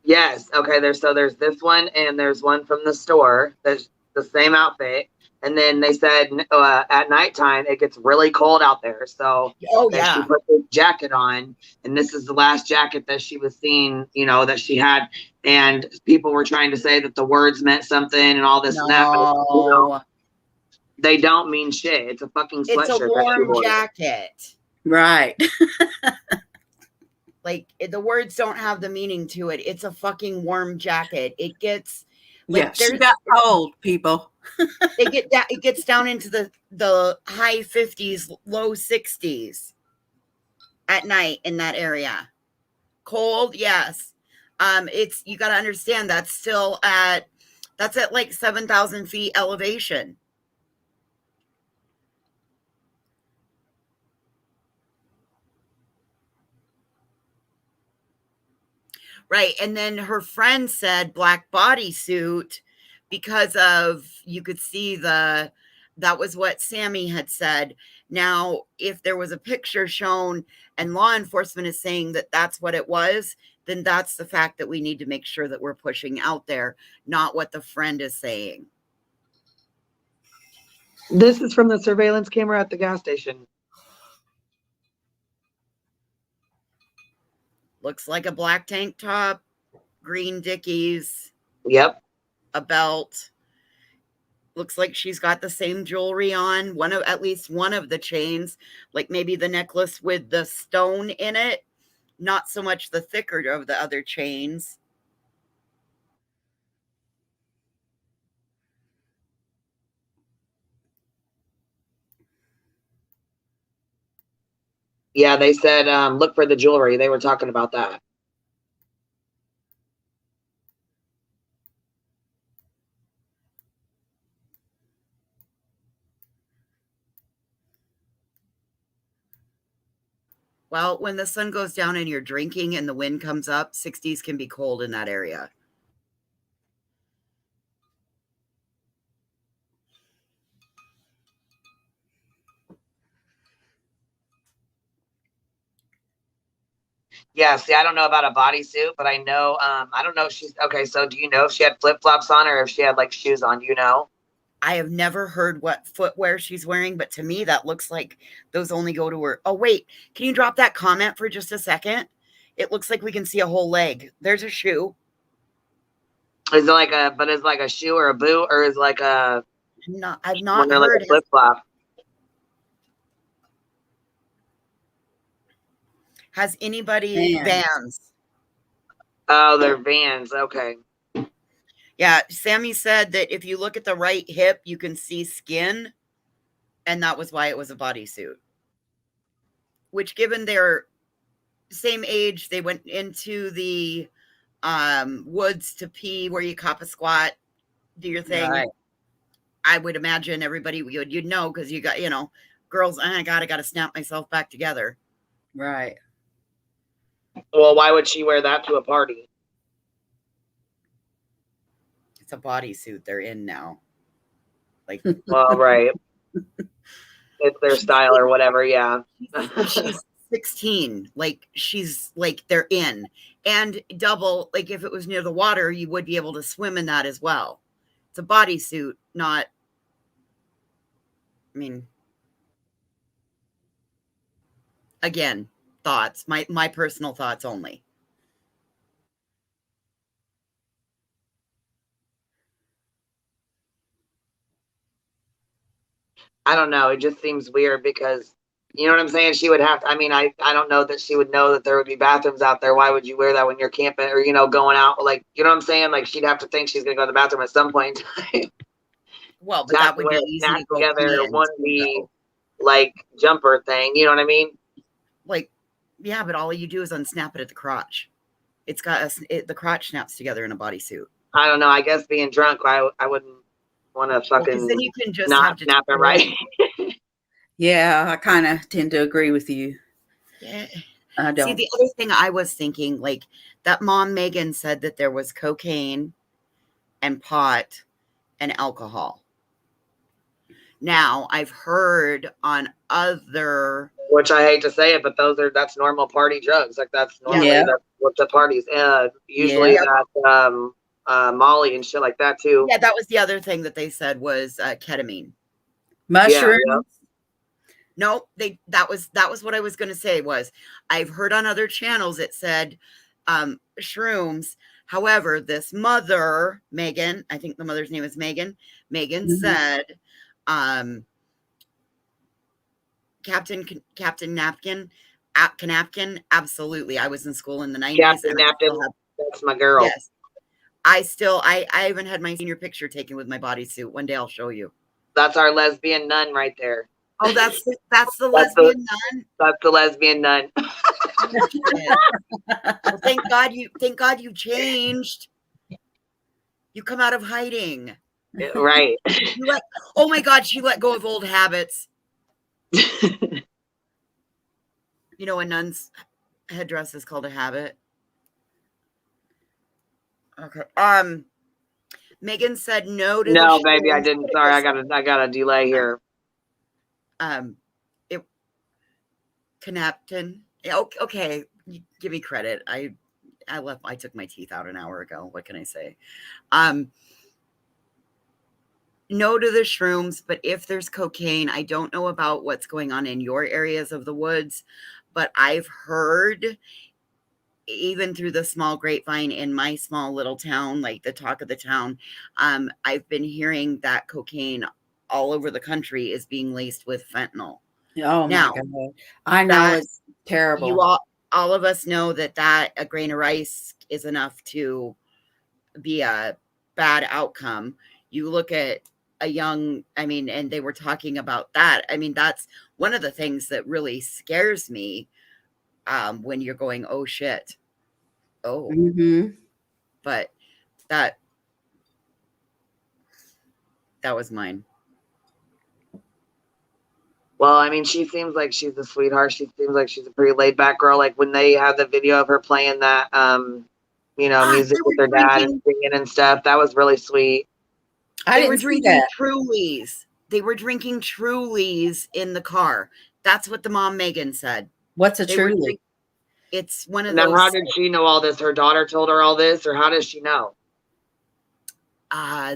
Yes. Okay. There's this one and there's one from the store. That's the same outfit. And then they said at nighttime it gets really cold out there, so she put this jacket on, and this is the last jacket that she was seen, that she had. And people were trying to say that the words meant something and all this and that. But, they don't mean shit. It's a fucking sweatshirt. It's a warm jacket, right? Like the words don't have the meaning to it. It's a fucking warm jacket. It gets she got cold, people. It gets down into the high 50s, low 60s at night in that area. Cold, yes. It's, you got to understand that's at like 7,000 feet elevation. Right. And then her friend said black bodysuit because of, you could see that was what Sammy had said. Now, if there was a picture shown and law enforcement is saying that that's what it was, then that's the fact that we need to make sure that we're pushing out there, not what the friend is saying. This is from the surveillance camera at the gas station. Looks like a black tank top, green Dickies. Yep. A belt. Looks like she's got the same jewelry on, at least one of the chains, like maybe the necklace with the stone in it, not so much the thicker of the other chains. Yeah, they said look for the jewelry. They were talking about that. Well, when the sun goes down and you're drinking and the wind comes up, 60s can be cold in that area. Yeah, see, I don't know about a bodysuit, but I know, I don't know if she's, okay, so do you know if she had flip-flops on or if she had, like, shoes on, do you know? I have never heard what footwear she's wearing, but to me, that looks like those only go to her. Oh, wait, can you drop that comment for just a second? It looks like we can see a whole leg. There's a shoe. Is it like a shoe or a boot, or is like a, I've not heard like a flip-flop? Has anybody Vans? Oh, they're Vans. Okay. Yeah, Sammy said that if you look at the right hip, you can see skin, and that was why it was a bodysuit. Which, given their same age, they went into the woods to pee, where you cop a squat, do your thing. Right. I would imagine everybody you'd know, because you got, girls. I gotta snap myself back together. Right. Well, why would she wear that to a party? It's a bodysuit they're in now. Like, well, right. It's their style or whatever. Yeah. She's 16. Like, she's like, they're in. And double, like, if it was near the water, you would be able to swim in that as well. It's a bodysuit, not, I mean, again, thoughts, my personal thoughts only. I don't know. It just seems weird because, you know what I'm saying? She would have to, I mean, I don't know that she would know that there would be bathrooms out there. Why would you wear that when you're camping or, going out? Like, you know what I'm saying? Like, she'd have to think she's going to go to the bathroom at some point in time. Well, but that would be easy to go together one the like jumper thing. You know what I mean? Like, yeah, but all you do is unsnap it at the crotch. It's got the crotch snaps together in a bodysuit. I don't know. I guess being drunk, I wouldn't want to fucking then you can just not snap it right. Yeah, I kind of tend to agree with you. Yeah. I don't. See, the other thing I was thinking, like, that mom Megan said that there was cocaine and pot and alcohol. Now, I've heard on other, which I hate to say it, but that's normal party drugs. Like, that's normally that's what the parties. Usually that's Molly and shit like that too. Yeah, that was the other thing that they said was ketamine, mushrooms. Yeah. No, that was what I was going to say. Was I've heard on other channels it said shrooms. However, this mother, Megan, I think the mother's name is Megan. Megan said, Captain Napkin, Kanapkin, absolutely. I was in school in the 90s. Captain Napkin, that's my girl. Yes. I haven't had my senior picture taken with my bodysuit. One day I'll show you. That's our lesbian nun right there. Oh, that's the lesbian nun. That's the lesbian nun. Well, thank God you changed. You come out of hiding. Right. Oh my God, she let go of old habits. You know, a nun's headdress is called a habit. Okay. Megan said no to no, the baby, I shrooms, didn't. but Sorry, I got a delay here. It Canapton. Okay, give me credit. I took my teeth out an hour ago. What can I say? No to the shrooms, but if there's cocaine, I don't know about what's going on in your areas of the woods, but I've heard, even through the small grapevine in my small little town, like the talk of the town, I've been hearing that cocaine all over the country is being laced with fentanyl. Oh Now, my God. I know it's terrible. You all of us know that a grain of rice is enough to be a bad outcome. You look at a young, and they were talking about that. That's one of the things that really scares me, when you're going, oh shit. Oh, but that was mine. Well, she seems like she's a sweetheart. She seems like she's a pretty laid back girl. Like when they had the video of her playing that, music with her dad and singing and stuff, that was really sweet. They were drinking Trulies. They were drinking Trulies in the car. That's what the mom Megan said. What's a Truly? It's one of those. Now, how did she know all this? Her daughter told her all this, or how does she know?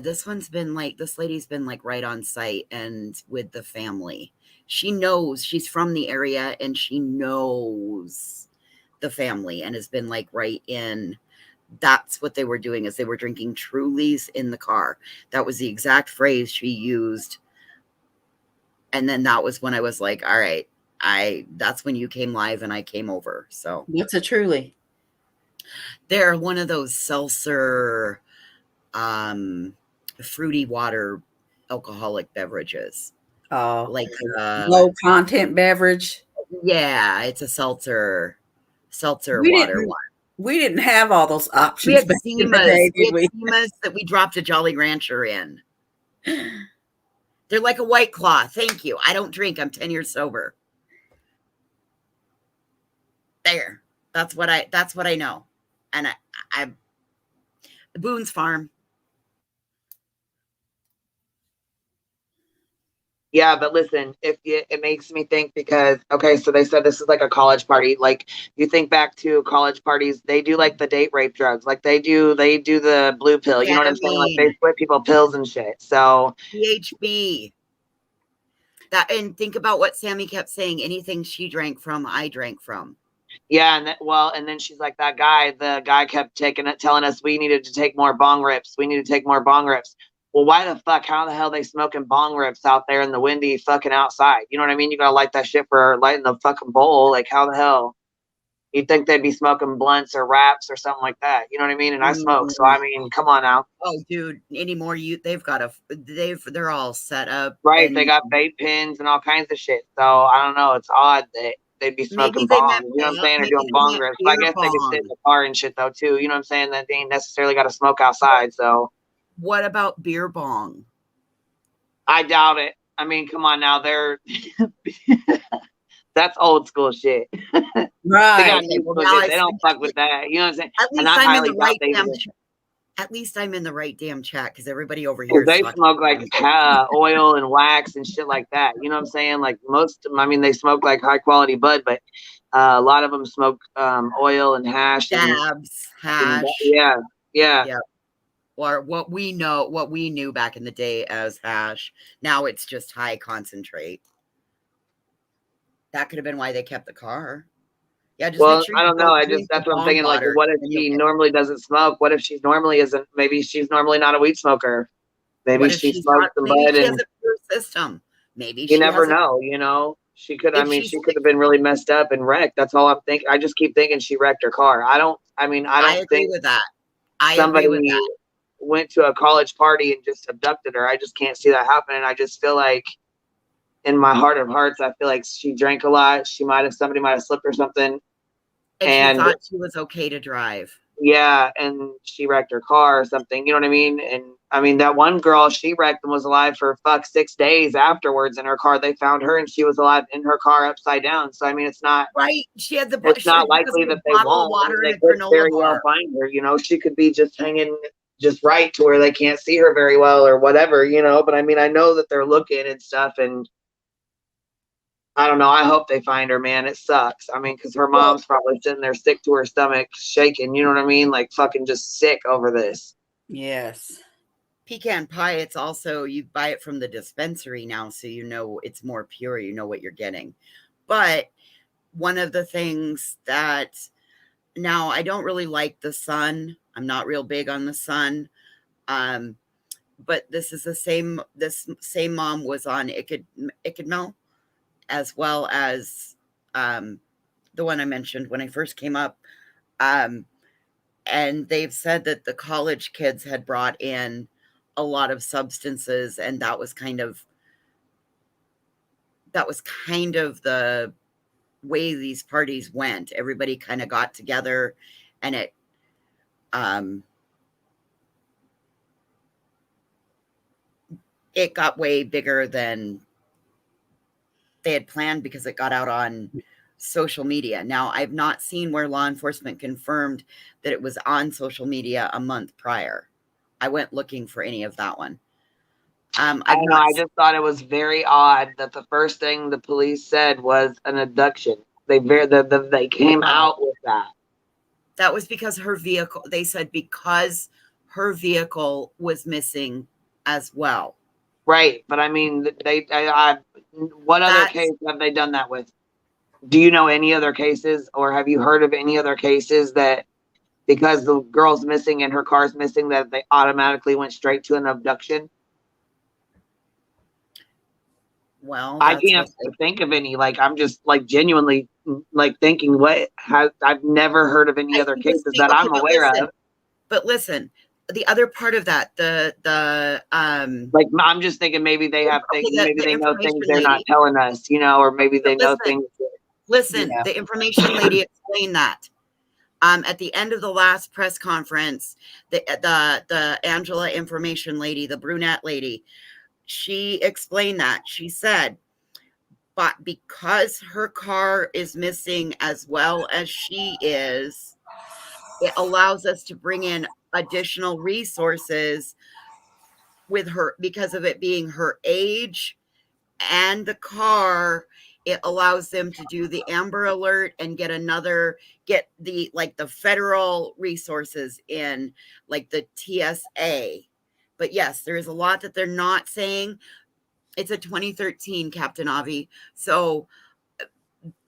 This lady's been like right on site and with the family. She knows, she's from the area and she knows the family and has been like right in. That's what they were doing, is they were drinking Trulies in the car. That was the exact phrase she used. And then that was when I was like, all right, that's when you came live and I came over. So what's a Truly? They're one of those seltzer, fruity water alcoholic beverages. Oh, like low content beverage. Yeah, it's a seltzer water. We didn't have all those options. We had Zimas that we dropped a Jolly Rancher in. They're like a White Claw. Thank you. I don't drink. I'm 10 years sober. There. That's what I know. And I Boone's Farm. Yeah, but listen, it makes me think, because, okay, so they said this is like a college party. Like, you think back to college parties, they do like the date rape drugs. Like they do the blue pill. You know what I'm saying? Like they split people pills and shit. So PHB. And think about what Sammy kept saying. Anything she drank from, I drank from. Yeah, and then she's like, the guy kept telling us we needed to take more bong rips. We need to take more bong rips. Well, why the fuck? How the hell are they smoking bong rips out there in the windy fucking outside? You know what I mean? You gotta light that shit for lighting the fucking bowl. Like, how the hell? You'd think they'd be smoking blunts or wraps or something like that. You know what I mean? And I smoke, so come on now. Oh, dude, anymore they're all set up. Right, they got vape pens and all kinds of shit. So I don't know. It's odd that they'd be smoking bongs. You know what I'm saying? Or doing bong rips. But I guess they could sit in the car and shit though too. You know what I'm saying? That they ain't necessarily got to smoke outside. So. What about beer bong? I doubt it. Come on now. That's old school shit. Right. They don't fuck with that. You know what I'm saying? At least I'm in the right damn chat, because everybody over here. They smoke like oil and wax and shit like that. You know what I'm saying? Like they smoke like high quality bud, but a lot of them smoke oil and hash. Dabs, hash. Yeah. Or what we knew back in the day as hash. Now it's just high concentrate. That could have been why they kept the car. Yeah, just I don't know. That's what I'm thinking. Like, what if she normally doesn't smoke? What if she normally isn't? Maybe she's normally not a weed smoker. Maybe she smokes some bud. She has a pure system. Maybe you never know. You know, she could. She could have been really messed up and wrecked. That's all I'm thinking. I just keep thinking she wrecked her car. I agree with that. I somebody agree with that. went to a college party and just abducted her. I just can't see that happening. I just feel like in my heart of hearts, I feel like she drank a lot. Somebody might have slipped or something. And she thought she was okay to drive. Yeah, and she wrecked her car or something. You know what I mean? And I mean, that one girl, she wrecked and was alive for 6 days afterwards in her car. They found her and she was alive in her car upside down. So I mean, it's not Right. She had the it's not likely that they bottle of won't. water They and a could granola very well bar. find her. You know, she could be just hanging just right to where they can't see her very well or whatever, you know. But I mean, I know that they're looking and stuff, and I don't know. I hope they find her, man. It sucks. I mean, because her mom's probably sitting there sick to her stomach, shaking. You know what I mean? Like fucking just sick over this. Yes. Pecan pie, it's also, you buy it from the dispensary now, so you know it's more pure. You know what you're getting. But one of the things that, now I don't really like the sun. I'm not real big on the sun. But this same mom was on Ickadmel, as well as the one I mentioned when I first came up. And they've said that the college kids had brought in a lot of substances, and that was kind of the way these parties went. Everybody kind of got together, and it got way bigger than they had planned because it got out on social media. Now, I've not seen where law enforcement confirmed that it was on social media a month prior. I went looking for any of that one. I don't know. I just thought it was very odd that the first thing the police said was an abduction. They came out with that. That was because her vehicle, they said because her vehicle was missing as well. Right. But I mean, what other case have they done that with? Do you know any other cases, or have you heard of any other cases that because the girl's missing and her car's missing that they automatically went straight to an abduction? Well, I can't think of any. Like, I'm just like genuinely like thinking I've never heard of any other cases that I'm aware of. But listen, the other part of that, like, I'm just thinking maybe they have things, maybe they know things they're not telling us, you know, or maybe they know things. Listen, the information lady explained that. At the end of the last press conference, the Angela information lady, the brunette lady, she explained that. She said, but because her car is missing as well as she is, it allows us to bring in additional resources with her because of it being her age and the car. It allows them to do the Amber Alert and get the federal resources in, like the TSA. But yes, there is a lot that they're not saying. It's a 2013, Captain Avi. So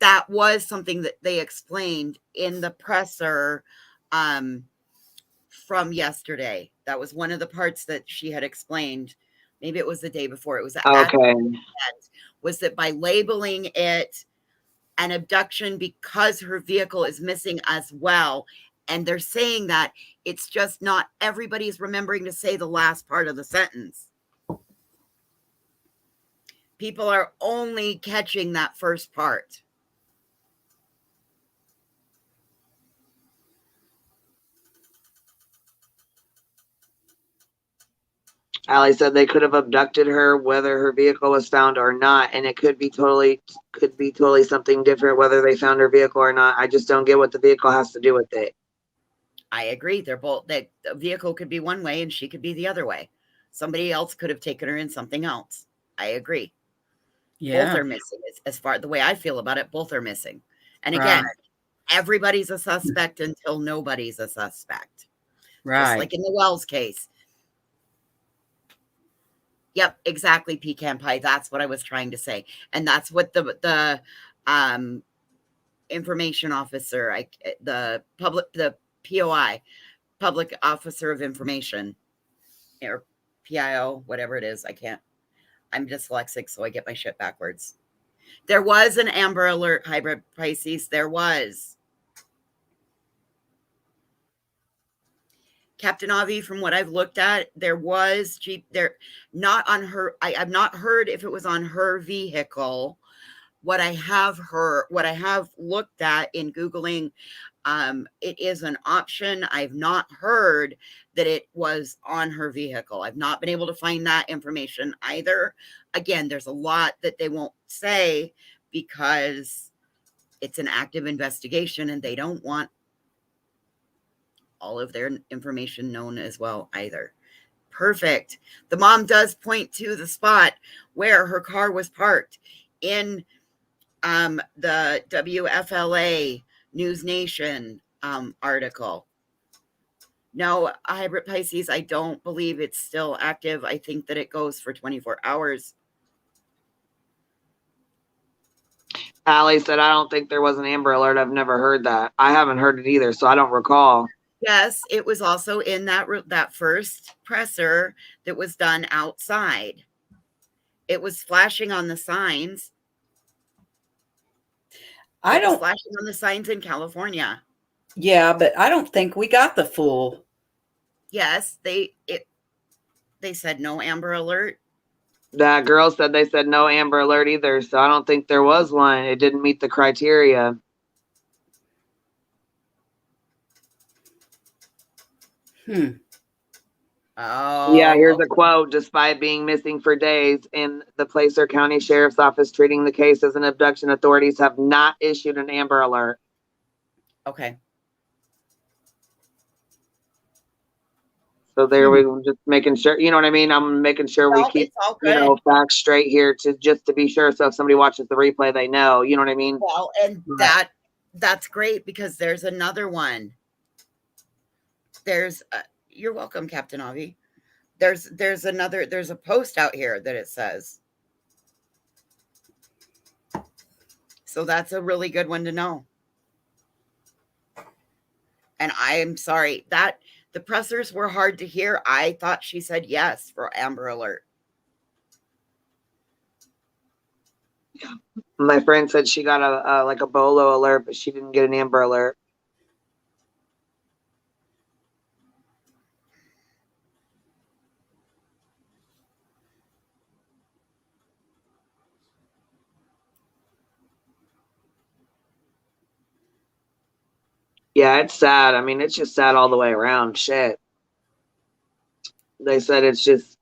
that was something that they explained in the presser from yesterday. That was one of the parts that she had explained. Maybe it was the day before. It was okay. Was that by labeling it an abduction because her vehicle is missing as well. And they're saying that it's just not everybody's remembering to say the last part of the sentence. People are only catching that first part. Allie said they could have abducted her whether her vehicle was found or not, and it could be totally something different whether they found her vehicle or not. I just don't get what the vehicle has to do with it. I agree. They're both, the vehicle could be one way and she could be the other way. Somebody else could have taken her in something else. I agree. Yeah. Both are missing. As far the way I feel about it, both are missing. And again, everybody's a suspect until nobody's a suspect. Right. Just like in the Wells case. Yep, exactly, Pecan Pie. That's what I was trying to say. And that's what the information officer, the POI, Public Officer of Information, or PIO, whatever it is. I'm dyslexic, so I get my shit backwards. There was an Amber Alert hybrid Pisces. There was. Captain Avi, from what I've looked at, there was not on her. I've not heard if it was on her vehicle. What I have looked at in Googling, it is an option. I've not heard that it was on her vehicle. I've not been able to find that information either. Again, there's a lot that they won't say because it's an active investigation and they don't want all of their information known as well either. Perfect. The mom does point to the spot where her car was parked in the WFLA News Nation article. No, Hybrid Pisces, I don't believe it's still active. I think that it goes for 24 hours. Allie said, I don't think there was an Amber Alert. I've never heard that. I haven't heard it either, so I don't recall. Yes, it was also in that first presser that was done outside. It was flashing on the signs. Flashing on the signs in California. Yeah, but I don't think we got the full. Yes, they said no Amber Alert. That girl said they said no Amber Alert either, so I don't think there was one. It didn't meet the criteria. Oh. Yeah, here's a quote. Despite being missing for days in the Placer County Sheriff's Office treating the case as an abduction, authorities have not issued an Amber Alert. Okay. So there we just making sure, you know what I mean? I'm making sure we keep, facts straight here to be sure. So if somebody watches the replay, they know, you know what I mean? Well, and that's great because there's another one. You're welcome, Captain Avi. There's a post out here that it says. So that's a really good one to know. And I am sorry that the pressers were hard to hear. I thought she said yes for Amber Alert. Yeah. My friend said she got a Bolo alert, but she didn't get an Amber Alert. Yeah, it's sad. I mean, it's just sad all the way around. Shit. They said it's just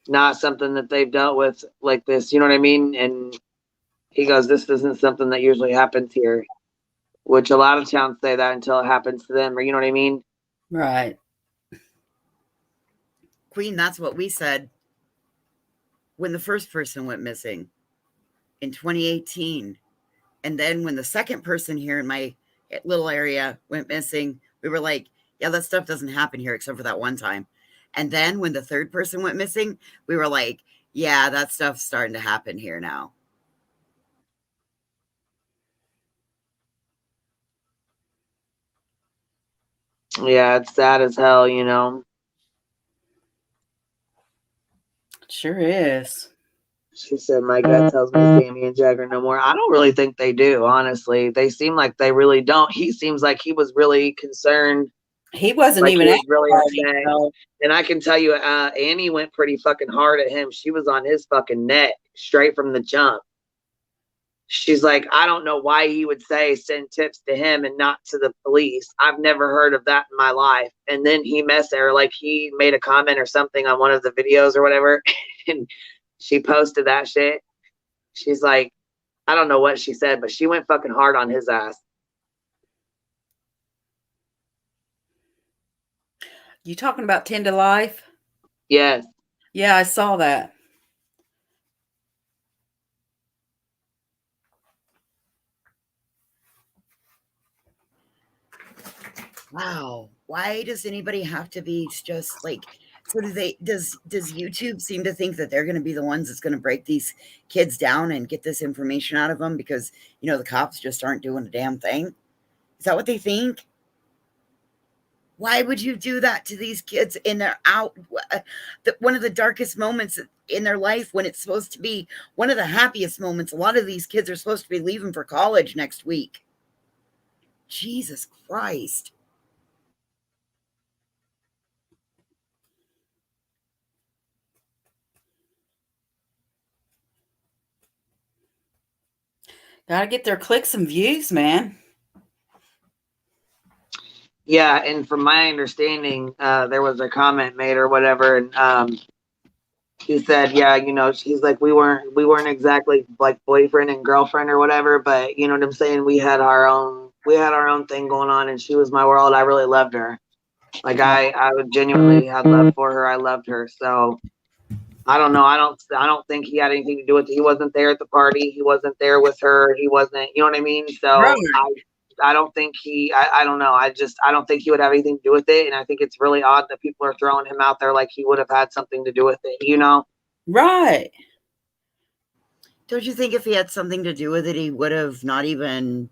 not something that they've dealt with like this. You know what I mean? And he goes, this isn't something that usually happens here, which a lot of towns say that until it happens to them, or you know what I mean? Right. Queen, that's what we said when the first person went missing in 2018. And then when the second person here in my little area went missing, we were like, yeah, that stuff doesn't happen here except for that one time. And then when the third person went missing, we were like, yeah, that stuff's starting to happen here now. Yeah, it's sad as hell, you know. It sure is. She said, my gut tells me Sammy and Jagger no more. I don't really think they do, honestly. They seem like they really don't. He seems like he was really concerned. He wasn't even he was really upset. So. And I can tell you, Annie went pretty fucking hard at him. She was on his fucking neck straight from the jump. She's like, I don't know why he would say send tips to him and not to the police. I've never heard of that in my life. And then he messed her, like he made a comment or something on one of the videos or whatever. And she posted that shit. She's like, I don't know what she said, but she went fucking hard on his ass. You talking about 10 to Life? Yes. Yeah, I saw that. Wow. Why does anybody have to be just like, so does YouTube seem to think that they're going to be the ones that's going to break these kids down and get this information out of them because, you know, the cops just aren't doing a damn thing? Is that what they think? Why would you do that to these kids in their one of the darkest moments in their life when it's supposed to be one of the happiest moments? A lot of these kids are supposed to be leaving for college next week. Jesus Christ. Gotta get their clicks and views, man. Yeah, and from my understanding, there was a comment made or whatever, and he said, yeah, you know, he's like, we weren't exactly like boyfriend and girlfriend or whatever, but you know what I'm saying? We had our own thing going on, and she was my world. I really loved her. Like I would genuinely had love for her. I loved her. So I don't know. I don't think he had anything to do with it. He wasn't there at the party. He wasn't there with her. He wasn't, you know what I mean? Right. So I don't think I don't know. I don't think he would have anything to do with it. And I think it's really odd that people are throwing him out there like he would have had something to do with it, you know? Right. Don't you think if he had something to do with it, he would have not even...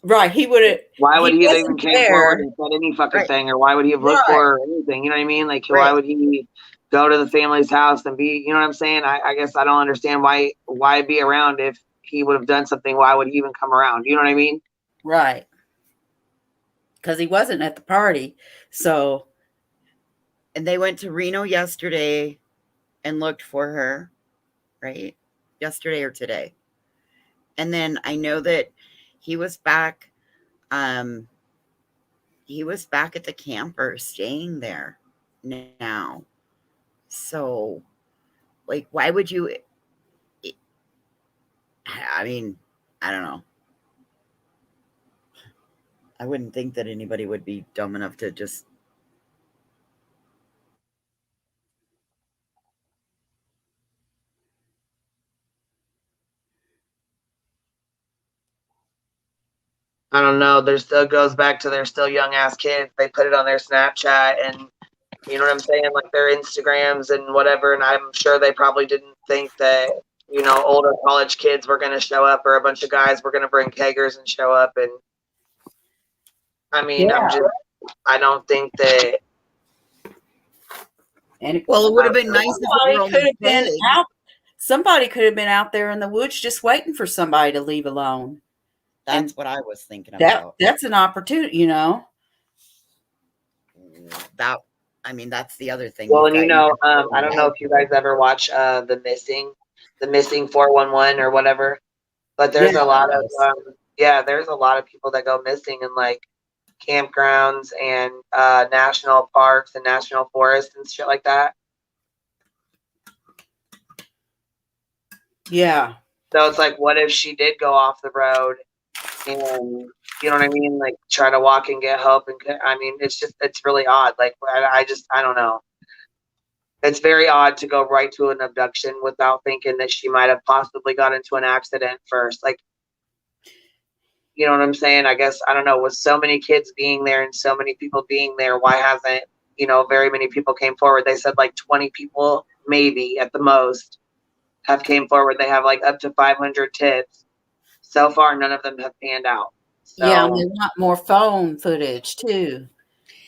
Right. He would have. Why would he have even wasn't came there. forward and said any fucking Right. thing? Or why would he have looked Right. for her or anything? You know what I mean? Like, why Right. would he go to the family's house and be, you know what I'm saying? I guess I don't understand why be around if he would have done something. Why would he even come around? You know what I mean? Right. Because he wasn't at the party. So, And they went to Reno yesterday and looked for her, right? Yesterday or today. And then I know that he was back at the camper staying there now. So, like, why would you... I mean, I don't know. I wouldn't think that anybody would be dumb enough to just... I don't know. There still goes back to they're still young ass kids. They put it on their Snapchat and you know what I'm saying? Like their Instagrams and whatever. And I'm sure they probably didn't think that, you know, older college kids were going to show up or a bunch of guys were going to bring keggers and show up. And I mean, yeah. I don't think that. And Well, it would have been nice if it were only somebody could have been out there in the woods just waiting for somebody to leave alone. That's what I was thinking about. That's an opportunity, you know. That's the other thing. Well, and you know, I don't know if you guys ever watch the missing 411 or whatever, but there's a lot of there's a lot of people that go missing in like campgrounds and national parks and national forests and shit like that. Yeah. So it's like, what if she did go off the road and, you know what I mean? Like try to walk and get help. And I mean, it's really odd. Like, I don't know. It's very odd to go right to an abduction without thinking that she might have possibly got into an accident first. Like, you know what I'm saying? I guess, I don't know, with so many kids being there and so many people being there, why hasn't, you know, very many people came forward? They said like 20 people, maybe at the most, have came forward. They have like up to 500 tips. So far, none of them have panned out. So, yeah, and they want more phone footage too.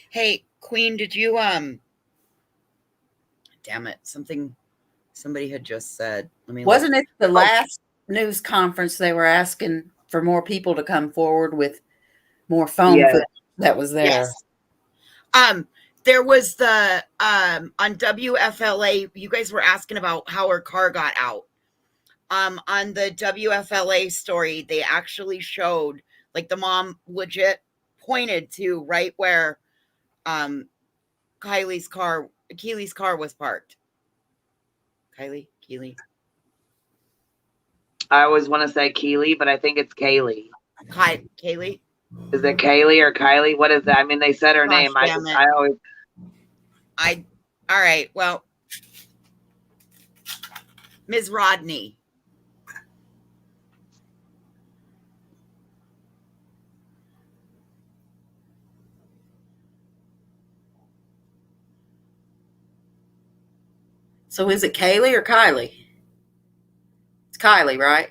Hey, Queen, did you damn it, somebody had just said, Wasn't it the last news conference they were asking for more people to come forward with more phone footage that was there? Yes. There was the on WFLA, you guys were asking about how her car got out. On the WFLA story, they actually showed, like, the mom legit pointed to right where Kiely's car was parked. Kiely. I always want to say Keely, but I think it's Kaylee. Kiely? Is it Kaylee or Kylie? What is that? I mean, they said her name. All right. Well, Ms. Rodney. So is it Kaylee or Kylie? It's Kylie, right?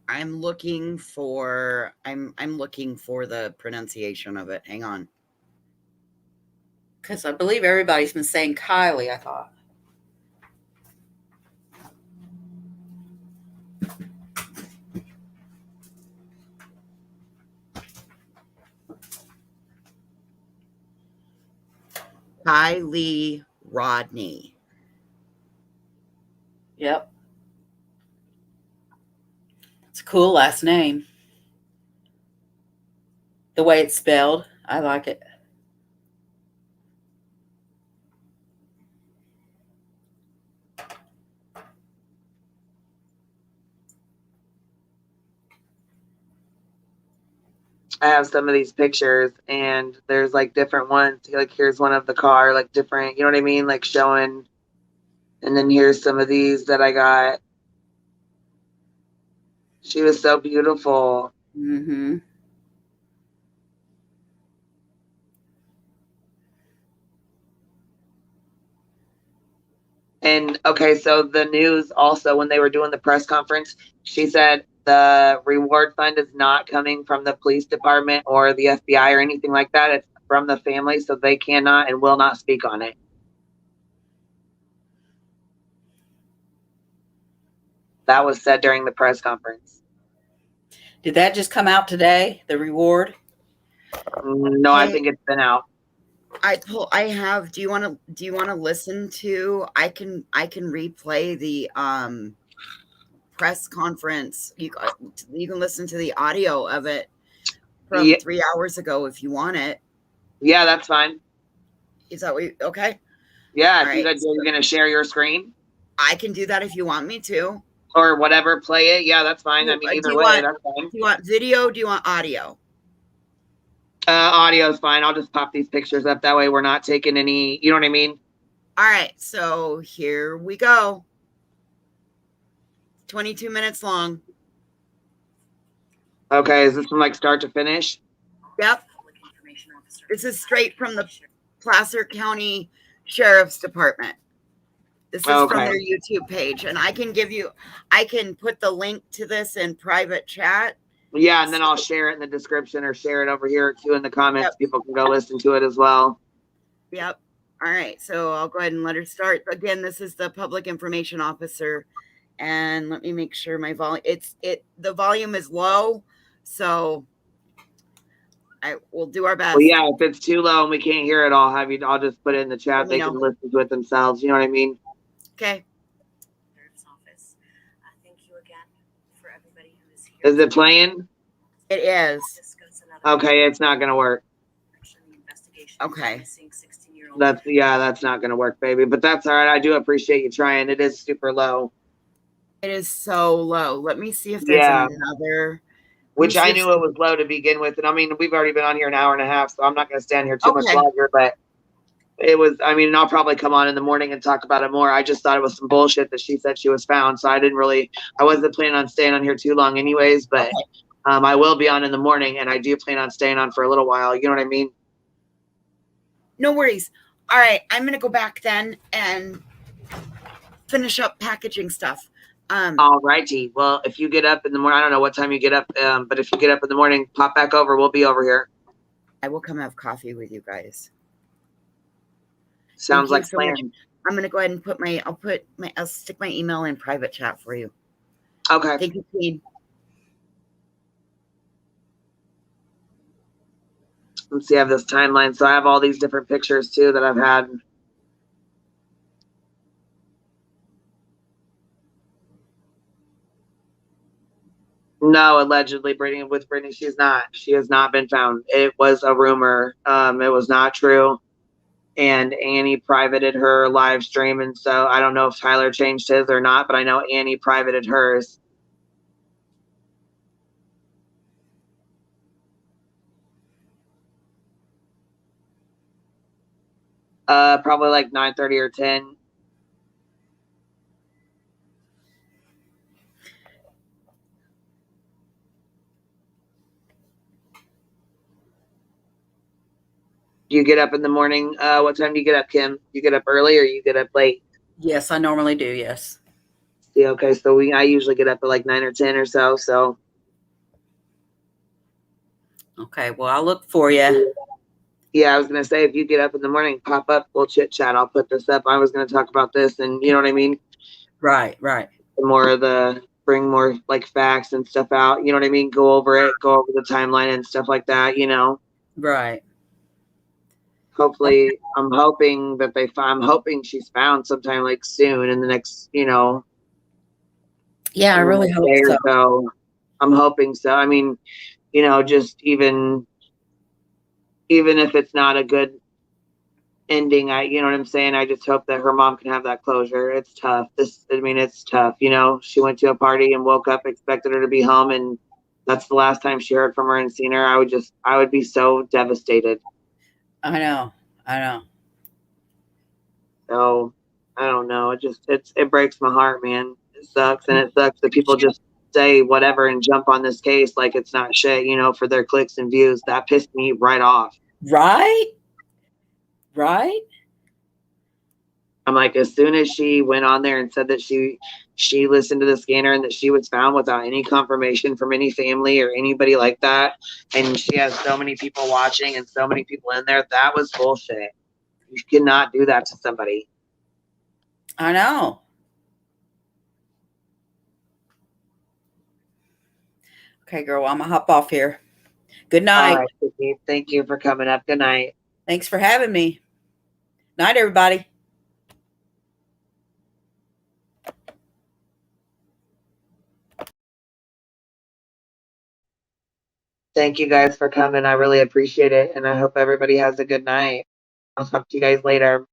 I'm looking for the pronunciation of it. Hang on. Because I believe everybody's been saying Kylie, I thought. Kiely Rodney. Yep. It's Cool last name. The way it's spelled, I like it. I have some of these pictures, and there's like different ones. Like here's one of the car, like different, you know what I mean? Like showing. And then here's some of these that I got. She was so beautiful. Mm-hmm. And okay, so the news also, when they were doing the press conference, she said the reward fund is not coming from the police department or the FBI or anything like that. It's from the family, so they cannot and will not speak on it. That was said during the press conference. Did that just come out today? The reward? No, I think it's been out. I have, do you want to listen to, I can replay the press conference. You can listen to the audio of it from 3 hours ago if you want it. Yeah, that's fine. Is that what you, okay? Yeah, if you're going to share your screen. I can do that if you want me to. Or whatever, play it. Yeah, that's fine. I mean, either way, that's fine. Do you want video? Do you want audio? Audio is fine. I'll just pop these pictures up. That way we're not taking any, you know what I mean? All right, so here we go. 22 minutes long. Okay, is this from like start to finish? Yep. This is straight from the Placer County Sheriff's Department. This is from their YouTube page, and I can put the link to this in private chat. Yeah, and then I'll share it in the description or share it over here too in the comments. Yep. People can go listen to it as well. Yep. All right, so I'll go ahead and let her start. Again, this is the public information officer, and let me make sure my volume. The volume is low, so I will do our best. Well, yeah, if it's too low and we can't hear it, I'll just put it in the chat. They can listen to it themselves. You know what I mean? Okay. Office. Thank you again for everybody who is here. Is it playing? It is. Okay, it's not gonna work. Okay. That's not gonna work, baby. But that's all right. I do appreciate you trying. It is super low. It is so low. Let me see if there's another. Which I knew it was low to begin with. And I mean, we've already been on here an hour and a half, so I'm not going to stand here too much longer. But it was, I mean, and I'll probably come on in the morning and talk about it more. I just thought it was some bullshit that she said she was found. So I wasn't planning on staying on here too long anyways. But I will be on in the morning, and I do plan on staying on for a little while. You know what I mean? No worries. All right. I'm going to go back then and finish up packaging stuff. All righty. Well, if you get up in the morning, I don't know what time you get up, but if you get up in the morning, pop back over. We'll be over here. I will come have coffee with you guys. Sounds like a plan. I'm going to go ahead and I'll stick my email in private chat for you. Okay. Thank you, Queen. Let's see, I have this timeline. So I have all these different pictures too that I've had. No, allegedly, Brittany, she has not been found. It was a rumor. It was not true. And Annie privated her live stream. And so I don't know if Tyler changed his or not, but I know Annie privated hers. Probably like 9:30 or 10. Do you get up in the morning? What time do you get up, Kim? You get up early or you get up late? Yes, I normally do. Yes. See, okay, so I usually get up at like 9 or 10 or so. So. Okay, well, I'll look for you. Yeah, I was gonna say if you get up in the morning, pop up, we'll chit chat. I'll put this up. I was gonna talk about this, and you know what I mean. Right. Bring more like facts and stuff out. You know what I mean. Go over the timeline and stuff like that. You know. Right. Hopefully, I'm hoping she's found sometime like soon in the next, Yeah, I really hope so. I'm hoping so. I mean, you know, just even if it's not a good ending, you know what I'm saying? I just hope that her mom can have that closure. It's tough. It's tough. You know, she went to a party and woke up, expected her to be home, and that's the last time she heard from her and seen her. I would be so devastated. I know. So I don't know. It breaks my heart, man. It sucks, and it sucks that people just say whatever and jump on this case like it's not shit, you know, for their clicks and views. That pissed me right off. Right? I'm like, as soon as she went on there and said that she listened to the scanner and that she was found without any confirmation from any family or anybody like that, and she has so many people watching and so many people in there, that was bullshit. You cannot do that to somebody. I know. Okay, girl, I'm gonna hop off here. Good night. All right, Vicky, thank you for coming up. Good night. Thanks for having me. Night, everybody. Thank you guys for coming. I really appreciate it. And I hope everybody has a good night. I'll talk to you guys later.